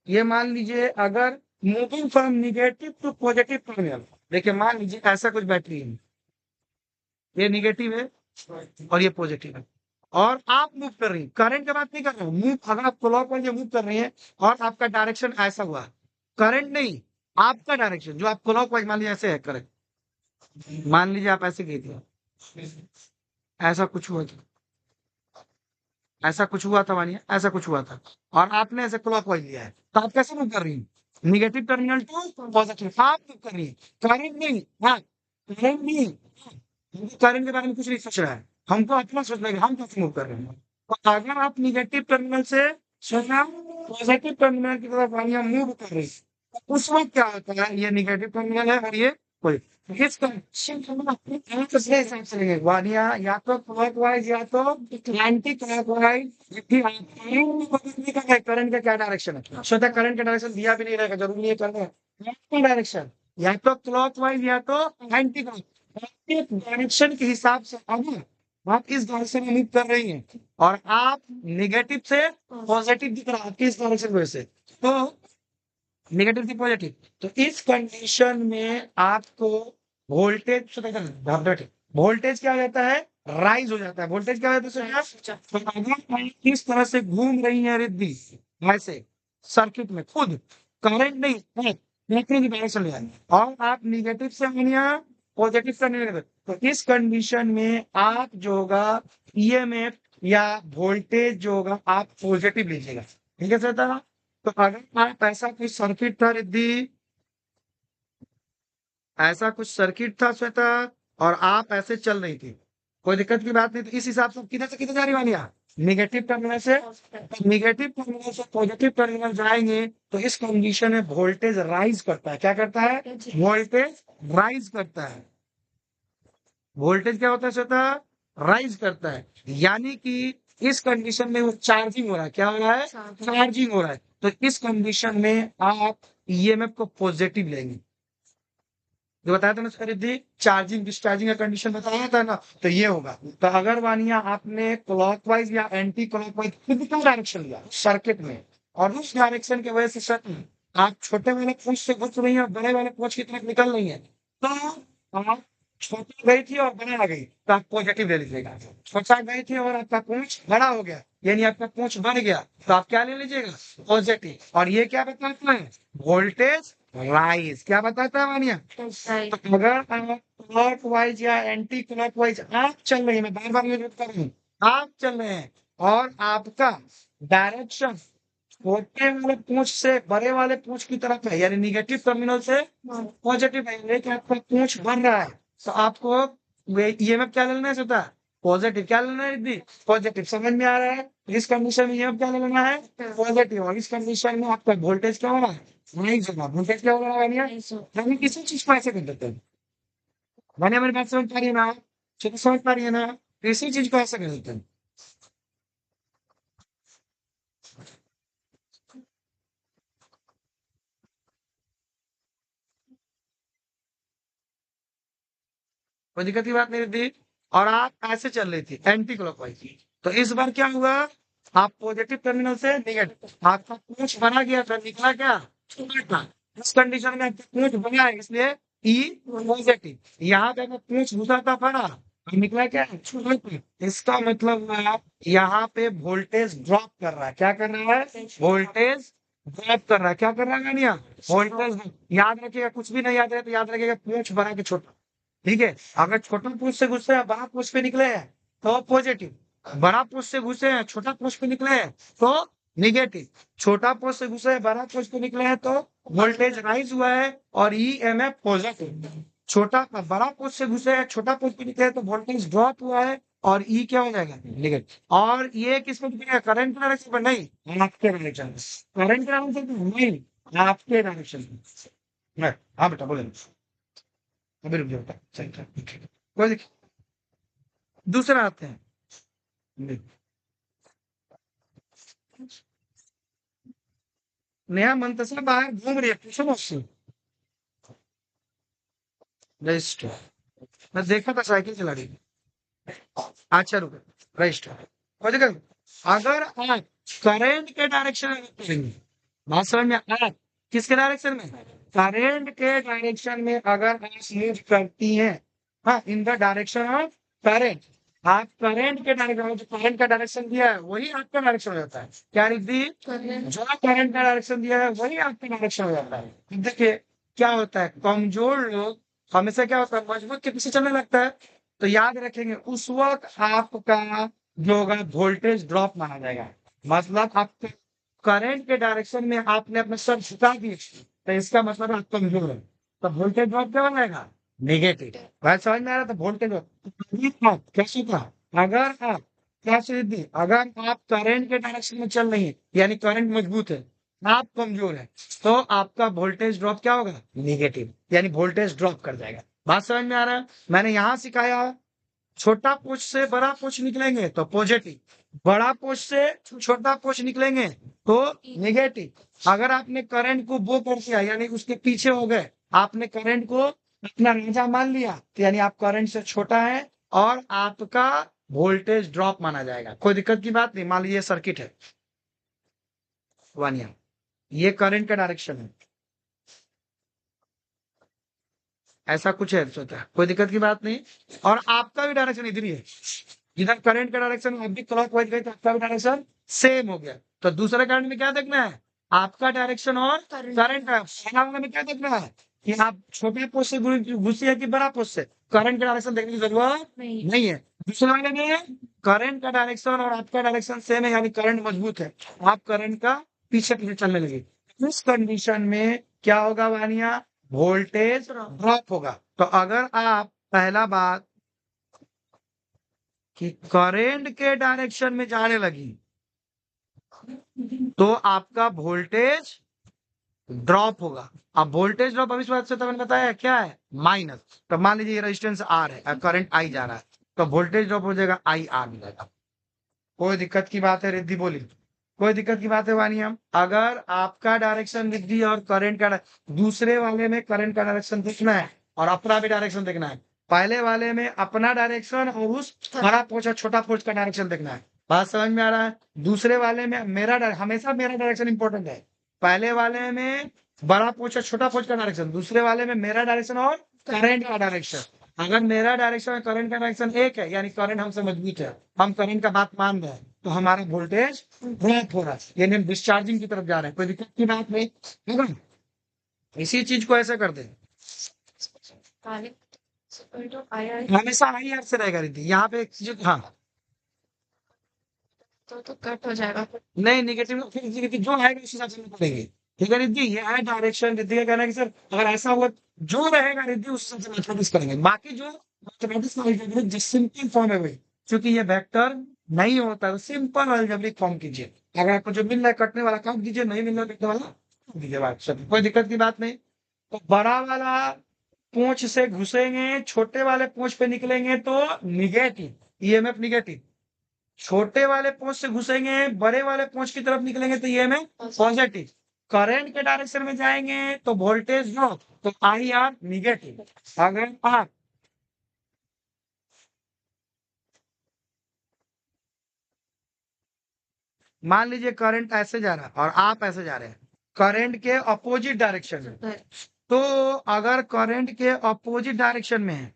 Speaker 1: ये मान लीजिए, अगर moving from negative to positive terminal, देखिए मान लीजिए ऐसा कुछ बैटरी है, ये निगेटिव है और ये पॉजिटिव है, और आप मूव कर रही हैं, करंट की बात नहीं कर रहा हूं, मूव, अगर आप क्लॉकवाइज मूव कर रही हैं और आपका डायरेक्शन ऐसा हुआ, करंट नहीं, आपका डायरेक्शन जो आप क्लॉकवाइज मान लीजिए ऐसे है, करंट मान लीजिए आप ऐसे गई थी, ऐसा कुछ हुआ था, ऐसा कुछ हुआ था, मानिए ऐसा कुछ हुआ था, और आपने ऐसे क्लॉकवाइज लिया है, तो आप कैसे मूव कर रही हैं, निगेटिव टर्मिनल टू पॉजिटिव, आप मूव कर रही हैं, करंट नहीं, हाँ करंट नहीं, हमको करंट के बारे में कुछ नहीं सोच रहा है, हमको अपना सोचना है कि हम कैसे मूव कर रहे हैं। तो अगर आप निगेटिव टर्मिनल से सोचना पॉजिटिव टर्मिनल की तरफ वानिया मूव कर रही है, तो उस वक्त क्या होता है, ये निगेटिव टर्मिनल है और ये कोई इस कंडीशन को ना अपने दूसरे हिसाब से लेंगे, वानिया या तो क्लॉकवाइज या तो एंटी क्लॉकवाइज, जितनी बदलने का है, करंट का क्या डायरेक्शन है, सोचा करंट का डायरेक्शन दिया भी नहीं रहेगा, जरूरी है करना है डायरेक्शन, या तो क्लॉकवाइज या तो एंटी क्लॉकवाइज, डायरेक्शन के हिसाब से अगर आप इस डायरेक्शन में मूव कर रही हैं और आप नेगेटिव से पॉजिटिव दिख रहा है आपकी इस डायरेक्शन की वजह से, तो नेगेटिव से पॉजिटिव, तो इस कंडीशन में आपको वोल्टेज, वोल्टेज क्या हो जाता है, राइज हो जाता है, वोल्टेज क्या हो जाता है सोचा? तो अगर आप इस तरह से घूम रही है रिद्धि ऐसे सर्किट में, खुद करंट नहीं है, बैटरी की डायरेक्शन ले आए, और आप निगेटिव से आनिया पॉजिटिव का नेगेटिव, तो इस कंडीशन में आप जो होगा ईएमएफ या वोल्टेज जो होगा आप पॉजिटिव लीजिएगा, ठीक है सर। तो अगर आप ऐसा कुछ सर्किट था रिद्धि, ऐसा कुछ सर्किट था श्वेता, और आप ऐसे चल रही थी, कोई दिक्कत की बात नहीं, तो इस हिसाब से किधर से किधर जा रही वानिया, निगेटिव टर्मिनल से, निगेटिव टर्मिनल से पॉजिटिव टर्मिनल जाएंगे, तो इस कंडीशन में वोल्टेज राइज करता है, क्या करता है, वोल्टेज राइज करता है, वोल्टेज क्या होता है श्वेता, राइज करता है, यानी कि इस कंडीशन में वो चार्जिंग हो रहा है, क्या हो रहा है, चार्जिंग हो रहा है, तो इस कंडीशन में आप ईएमएफ को पॉजिटिव लेंगे, जो बताया था ना रिद्धि, चार्जिंग डिस्चार्जिंग का कंडीशन बताया था ना, तो ये होगा। तो अगर मानिया आपने क्लॉकवाइज या एंटी क्लॉकवाइज फिजिकल डायरेक्शन लिया सर्किट में, और उस डायरेक्शन की वजह से सर आप छोटे वाले कोच से घुस रही हैं और बड़े वाले कोच की तरफ निकल रही है, तो आप छोटी गई थी और बड़ा आ गई तो आप पॉजिटिव ले लीजिएगा। छोटा गई थी और आपका पूंछ बड़ा हो गया यानी आपका पूंछ बढ़ गया तो आप क्या ले लीजिएगा? पॉजिटिव। और ये क्या बताता है? Voltage rise. क्या बताता है मानिया? तो अगर आप क्लॉक वाइज या एंटी क्लॉक वाइज आप चल रहे हैं, मैं बार बार ये रिपीट कर रहा हूँ, आप चल रहे हैं और आपका डायरेक्शन छोटे वाले पूंछ से बड़े वाले पूंछ की तरफ है यानी निगेटिव टर्मिनल से पॉजिटिव है, लेकिन आपका पूंछ बढ़ रहा है तो आपको ईएमएफ क्या लेना है? होता है पॉजिटिव। क्या लेना है दीदी? पॉजिटिव। समझ में आ रहा है? इस कंडीशन में ईएमएफ क्या लेना है? पॉजिटिव। और इस कंडीशन में आपका वोल्टेज क्या होगा? नहीं होगा। वोल्टेज क्या होगा भैया? हम किसी चीज को ऐसे कर देते हैं भैया, मेरी बात समझ पा रही है ना? समझ पा रही है ना? इसी चीज को ऐसे कर देते हैं। कोई दिक्कत की बात नहीं थी। और आप ऐसे चल रही थी एंटी क्लॉकवाइज, तो इस बार क्या हुआ? आप पॉजिटिव टर्मिनल से निगेटिव, आपका पूंछ बना गया था, निकला क्या? छोटा था। इस कंडीशन में आपका पूंछ बना है इसलिए ई पॉजिटिव। यहाँ पे आपका पूंछ घुसा था बड़ा और निकला क्या? छोटा। इसका मतलब है यहाँ पे वोल्टेज ड्रॉप कर रहा है। क्या कर रहा है? वोल्टेज ड्रॉप कर रहा है। क्या कर रहा है गानिया? वोल्टेज। याद रखिएगा, कुछ भी नहीं याद रहे तो याद रखिएगा पूंछ बना के छोटा। ठीक है? अगर छोटा पूंछ से घुसे हैं बड़ा पूंछ पे निकले हैं तो पॉजिटिव। बड़ा पूंछ से घुसे हैं छोटा पूंछ पे निकले हैं तो निगेटिव। छोटा पूंछ से घुसे हैं बड़ा पूंछ पे निकले हैं तो वोल्टेज राइज हुआ है और ईएमएफ पॉजिटिव। छोटा बड़ा पूंछ से घुसे हैं छोटा पूंछ पे निकले हैं तो वोल्टेज ड्रॉप हुआ है और ई क्या हो जाएगा? निगेटिव। और ये किस पे डिपेंड है? करंट के डायरेक्शन पर नहीं, आपके डायरेक्शन में। करंट के डायरेक्शन पर नहीं, आपके डायरेक्शन में। हाँ बेटा बोले। अभी रुक जाओ बेटा, सही था। कोई दूसरा आते हैं। नेहा मंतसा बाहर घूम रही है, पूछो ना उससे। रजिस्टर। मैं देखा था साइकिल चला रही है। अच्छा रुको, रजिस्टर। कोई दिक्कत? अगर आप करंट के डायरेक्शन में करेंगे, बात समझ में आप किसके डायरेक्शन में? करंट के डायरेक्शन में अगर आप मूव करती हैं, हाँ, in the direction of current, आप करंट के डायरेक्शन, जो करंट का डायरेक्शन दिया है वही आपका डायरेक्शन हो जाता है। क्या रिद्धि? जो करंट का डायरेक्शन दिया है वही आपका डायरेक्शन हो जाता है। देखिए क्या होता है, कमजोर लोग हमेशा क्या होता है, मजबूत के पीछे चलने लगता है। तो याद रखेंगे उस वक्त आपका जो होगा वोल्टेज ड्रॉप माना जाएगा। मतलब आपके करंट के डायरेक्शन में आपने अपना सर झुका दिए तो इसका मतलब आप कमजोर है, तो वोल्टेज ड्रॉप क्या बनेगा? नेगेटिव। बात समझ में आ रहा था? वोल्टेज ड्रॉप कैसे था? अगर आप क्या चीज दी, अगर आप करंट के डायरेक्शन में चल रही है यानी करंट मजबूत है, आप कमजोर है, तो आपका वोल्टेज ड्रॉप क्या होगा? नेगेटिव, यानी वोल्टेज ड्रॉप कर जाएगा। बात समझ में आ रहा है? मैंने यहां सिखाया छोटा पुश से बड़ा पुश निकलेंगे तो पॉजिटिव, बड़ा पुश से छोटा पुश निकलेंगे तो नेगेटिव। अगर आपने करंट को वो कर दिया यानी उसके पीछे हो गए, आपने करंट को अपना राजा मान लिया तो यानी आप करंट से छोटा है और आपका वोल्टेज ड्रॉप माना जाएगा। कोई दिक्कत की बात नहीं। मान लीजिए सर्किट है वानिया, ये करंट का डायरेक्शन है, ऐसा कुछ है सोचा, कोई दिक्कत की बात नहीं। और आपका भी डायरेक्शन इधर ही है, जिधर करंट का डायरेक्शन आप भी क्लॉक वाइज गए तो आपका भी डायरेक्शन सेम हो गया। तो दूसरे करंट में क्या देखना है? आपका डायरेक्शन और करंट का। पहला वाले में क्या देखना है कि आप छोटे पोस्ट से घुसी है कि बड़ा पोस्ट से, करंट का डायरेक्शन देखने की जरूरत नहीं है। दूसरे वाले में करंट का डायरेक्शन और आपका डायरेक्शन सेम है यानी करंट मजबूत है, आप करंट का पीछे पीछे चलने लगे। इस कंडीशन में क्या होगा वानिया? वोल्टेज ड्रॉप होगा। तो अगर आप पहला बात कि करंट के डायरेक्शन में जाने लगी तो आपका वोल्टेज ड्रॉप होगा। अब वोल्टेज ड्रॉप अभी इस बात से तो मैंने बताया क्या है? माइनस। तो मान लीजिए ये रेजिस्टेंस आर है और करंट आई जा रहा है तो वोल्टेज ड्रॉप हो जाएगा आई आर मिलेगा। कोई दिक्कत की बात है रिद्धि? बोली कोई दिक्कत की बात है वानी? हम अगर आपका डायरेक्शन रिद्धि और करंट का दूसरे वाले में करंट का डायरेक्शन देखना है और अपना भी डायरेक्शन देखना है, पहले वाले में अपना डायरेक्शन और उस बड़ा पोच और छोटा पोच का डायरेक्शन देखना है। बात समझ में आ रहा है? दूसरे वाले में हमेशा मेरा डायरेक्शन इंपॉर्टेंट है। पहले वाले में बड़ा पोच और छोटा पोच का डायरेक्शन, दूसरे वाले में मेरा डायरेक्शन और करंट का डायरेक्शन। अगर मेरा डायरेक्शन और करंट का डायरेक्शन एक है, यानी करंट हमसे मजबूत है, हम करंट का बात मान रहे हैं, तो हमारा वोल्टेज ड्रॉप हो रहा है, यानी हम डिस्चार्जिंग की तरफ जा रहे हैं, कोई दिक्कत की बात नहीं है ना। इसी चीज को ऐसे कर दे, हमेशा आई आर से रहेगा रिद्धि, यहाँ पे एक चीज, हाँ
Speaker 3: तो कट हो जाएगा।
Speaker 1: नहीं नेगेटिव, फिर जो आएगा उस हिसाब से हम करेंगे। ठीक है रिद्धि, ये है डायरेक्शन। रिद्धि का कहना है कि सर अगर ऐसा हुआ जो रहेगा रिद्धि उस हिसाब से मैथमेटिक्स करेंगे, बाकी जो मैथमेटिक्स का अलजेब्रिक जो सिंपल फॉर्म है वही, क्योंकि ये वेक्टर नहीं होता है, तो सिंपल अलजेब्रिक फॉर्म कीजिए। अगर आपको जो मिल रहा है कटने वाला काट दीजिए, नहीं मिल रहा है कटने वाला काट दीजिए, बात सब कोई दिक्कत की बात नहीं। तो बड़ा वाला पूंछ से घुसेंगे, छोटे वाले पूंछ पे निकलेंगे तो निगेटिव, ईएमएफ निगेटिव। छोटे वाले पोस्ट से घुसेंगे, बड़े वाले पोस्ट की तरफ निकलेंगे तो ये में पॉजिटिव। करंट के डायरेक्शन में जाएंगे तो वोल्टेज ड्रॉप, तो आई आर निगेटिव। अगर आप मान लीजिए करंट ऐसे जा रहा है और आप ऐसे जा रहे हैं, करंट के अपोजिट डायरेक्शन में, तो अगर करंट के अपोजिट डायरेक्शन में है,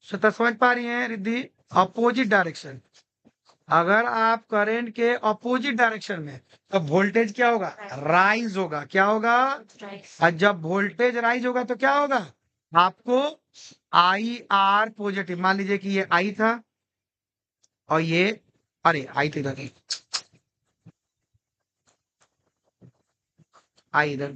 Speaker 1: तो समझ पा रही हैं रिद्धि, अपोजिट डायरेक्शन, अगर आप करंट के अपोजिट डायरेक्शन में, तो वोल्टेज क्या होगा, राइज होगा। क्या होगा, और जब वोल्टेज राइज होगा तो क्या होगा, आपको आई आर पॉजिटिव, मान लीजिए कि ये आई था और ये, अरे आई थी इधर, आई इधर,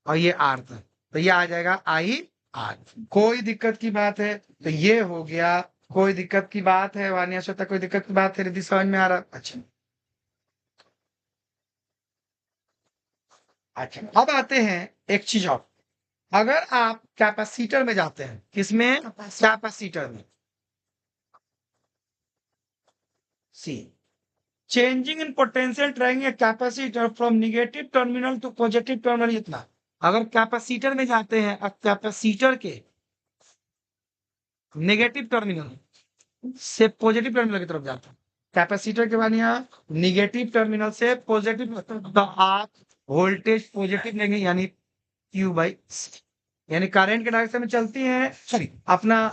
Speaker 1: और ये आर था, तो ये आ जाएगा आई आर। कोई दिक्कत की बात है, तो ये हो गया। कोई दिक्कत की बात है वानिया श्वेता, कोई दिक्कत की बात है रिद्धि, समझ में आ रहा, अच्छा अच्छा। अब आते हैं एक चीज और, अगर आप कैपेसिटर में जाते हैं, किसमें, कैपेसिटर में, C changing in potential driving a capacitor from negative terminal to positive terminal, इतना। अगर कैपेसिटर में जाते हैं, अब कैपेसिटर के नेगेटिव टर्मिनल से पॉजिटिव टर्मिनल की तरफ जाते हैं, कैपेसिटर के बाद यहाँ निगेटिव टर्मिनल से पॉजिटिव, तो आप वोल्टेज पॉजिटिव लेंगे, यानी क्यू बाई, यानी करंट के डायरेक्शन में चलती है, सॉरी अपना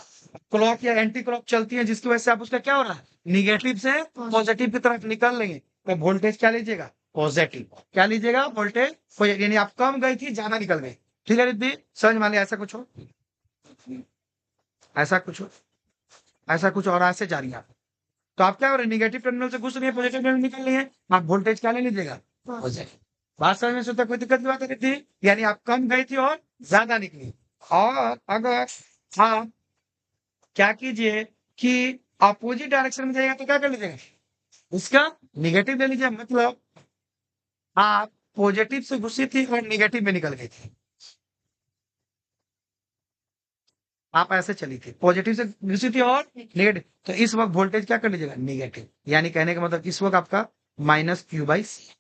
Speaker 1: क्लॉक या एंटी क्लॉक चलती है, जिसकी वजह से आप उसका क्या हो रहा है, निगेटिव से पॉजिटिव की तरफ निकल लेंगे, तो वोल्टेज क्या लीजिएगा, पॉजिटिव। क्या लीजिएगा, वोल्टेज, यानी आप कम गई थी, ज्यादा निकल गई। ठीक है रिद्धि, समझ मान लिया, ऐसा कुछ हो, ऐसा कुछ हो, ऐसा कुछ और ऐसे जा रही है आप, तो आप क्या हो रहे, निगेटिव टर्मिनल से घुस रही है, पॉजिटिव टर्मिनल निकल रही है, आप वोल्टेज क्या ले लीजिएगा, पॉजिटिव। बात समझ में सोता, कोई दिक्कत की बात है रिद्धि, यानी आप कम गई थी और ज्यादा निकली। और अगर आप क्या कीजिए कि अपोजिट डायरेक्शन में जाएगा तो क्या कर लीजिएगा, इसका निगेटिव ले लीजिए, मतलब आप पॉजिटिव से घुसी थी और निगेटिव में निकल गई थी, आप ऐसे चली थी, पॉजिटिव से घुसी थी और नेगेटिव, तो इस वक्त वोल्टेज क्या कर लीजिएगा, निगेटिव, यानी कहने का मतलब इस वक्त आपका माइनस क्यू बाई सी।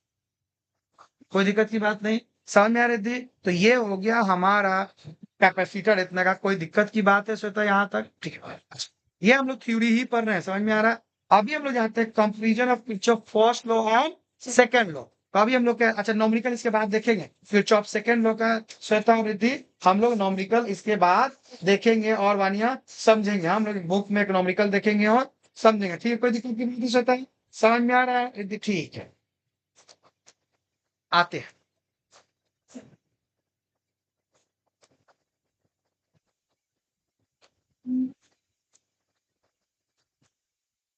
Speaker 1: कोई दिक्कत की बात नहीं, समझ में आ रही थी। तो ये हो गया हमारा कैपेसिटर, इतना का कोई दिक्कत की बात है श्वेता यहाँ तक, ठीक है। अच्छा, ये हम लोग थ्योरी ही पढ़ रहे हैं, समझ में आ रहा है। अभी हम लोग जानते हैं comparison of Kirchhoff first law and second law, तो अभी हम लोग अच्छा नॉमरिकल इसके बाद देखेंगे, किरचॉफ सेकंड लॉ का श्वेता और रिद्धि, हम लोग नॉमरिकल इसके बाद देखेंगे और वानिया समझेंगे, हम लोग बुक में एक नॉमरिकल देखेंगे और समझेंगे, ठीक है। कोई दिक्कत की बात श्वेता, समझ में आ रहा है रिद्धि, ठीक है। आते हैं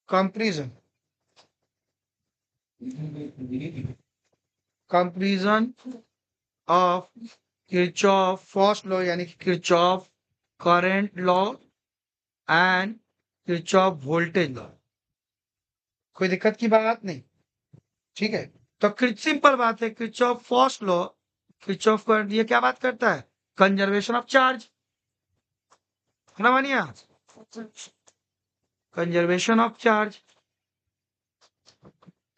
Speaker 1: comparison, comparison of Kirchhoff first law, यानी कि Kirchhoff current law and Kirchhoff voltage law. कोई दिक्कत की बात नहीं, ठीक है। तो सिंपल बात है, Kirchhoff first law, Kirchhoff current, ये क्या बात करता है, कंजर्वेशन ऑफ चार्ज, है ना मानिया, कंजर्वेशन ऑफ चार्ज,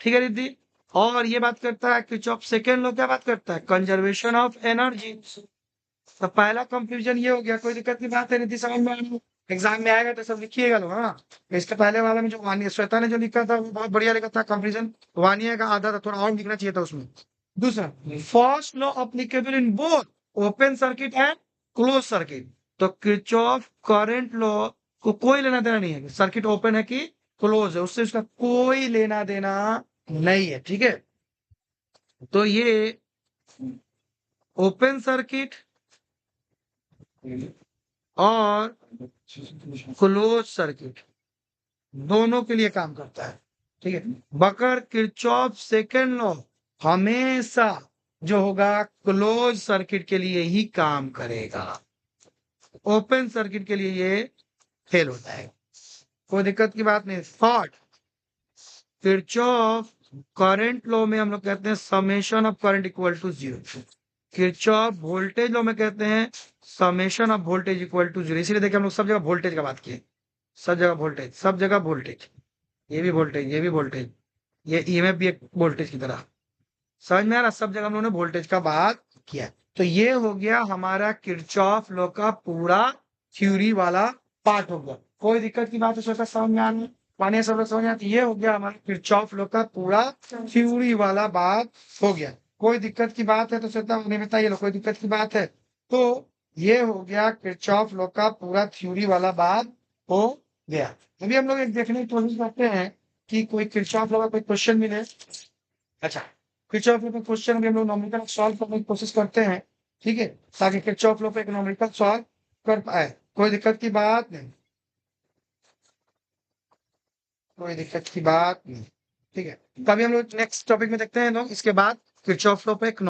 Speaker 1: ठीक है रिद्धि। और ये बात करता है किरचॉफ सेकेंड लॉ, क्या बात करता है, कंजर्वेशन ऑफ एनर्जी। तो पहला कंफ्यूजन ये हो गया, कोई दिक्कत की बात है रिद्धि, समझ में आ रही है। एग्जाम में आएगा तो सब लिखिएगा लोग, हाँ। इसके पहले वाला में जो वानिया श्वेता ने जो लिखा था वो बहुत बढ़िया लिखा था, कंपेरिजन वानिया का आधा था, थोड़ा और लिखना चाहिए था उसमें। दूसरा, first law applicable in both open circuit and close circuit. तो किरचॉफ करंट लॉ को कोई लेना देना नहीं है, सर्किट ओपन है कि क्लोज है, उससे उसका कोई लेना देना नहीं है, ठीक है। तो ये ओपन सर्किट और क्लोज सर्किट दोनों के लिए काम करता है, ठीक है। बकर किरचॉफ सेकंड लॉ हमेशा जो होगा क्लोज सर्किट के लिए ही काम करेगा, ओपन सर्किट के लिए ये फेल होता है, कोई दिक्कत की बात नहीं। थर्ड, किरचॉफ करंट लॉ में हम लोग कहते हैं summation of current equal to zero. Kirchhoff voltage law में कहते हैं summation of voltage equal to zero. इसीलिए देखिए हम लोग सब जगह वोल्टेज का बात किए, सब जगह वोल्टेज, सब जगह वोल्टेज, ये भी वोल्टेज, ये भी वोल्टेज, ये ईएमएफ भी एक वोल्टेज की तरह, समझ में आ रहा, सब जगह हम लोगों ने वोल्टेज का बात किया। तो ये हो गया हमारा किरचॉफ लॉ का पूरा थ्योरी वाला पार्ट हो गया। कोई दिक्कत की बात है सोचा समझ में आने पाने सब लोग समझ में आती, ये हो गया हमारा किरचॉफ लॉ का पूरा थ्योरी वाला बात हो गया। कोई दिक्कत की बात है तो सोचा उन्हें बताइए, कोई दिक्कत की बात है तो ये हो गया किरचॉफ लॉ का पूरा थ्योरी वाला बात हो गया। अभी हम लोग एक देखने की कोशिश करते हैं कि कोई किरचॉफ लॉ का कोई क्वेश्चन मिले। अच्छा, किरचॉफ लॉ पे क्वेश्चन भी हम लोग न्यूमेरिकल सॉल्व करने की कोशिश करते हैं, ठीक है, ताकि किरचॉफ लॉ पे एक न्यूमेरिकल सॉल्व कर पाए। कोई दिक्कत की बात नहीं, कोई दिक्कत की बात नहीं, ठीक है। तभी हम लोग नेक्स्ट टॉपिक में देखते हैं लोग, इसके बाद किरचॉफ लॉ पे एक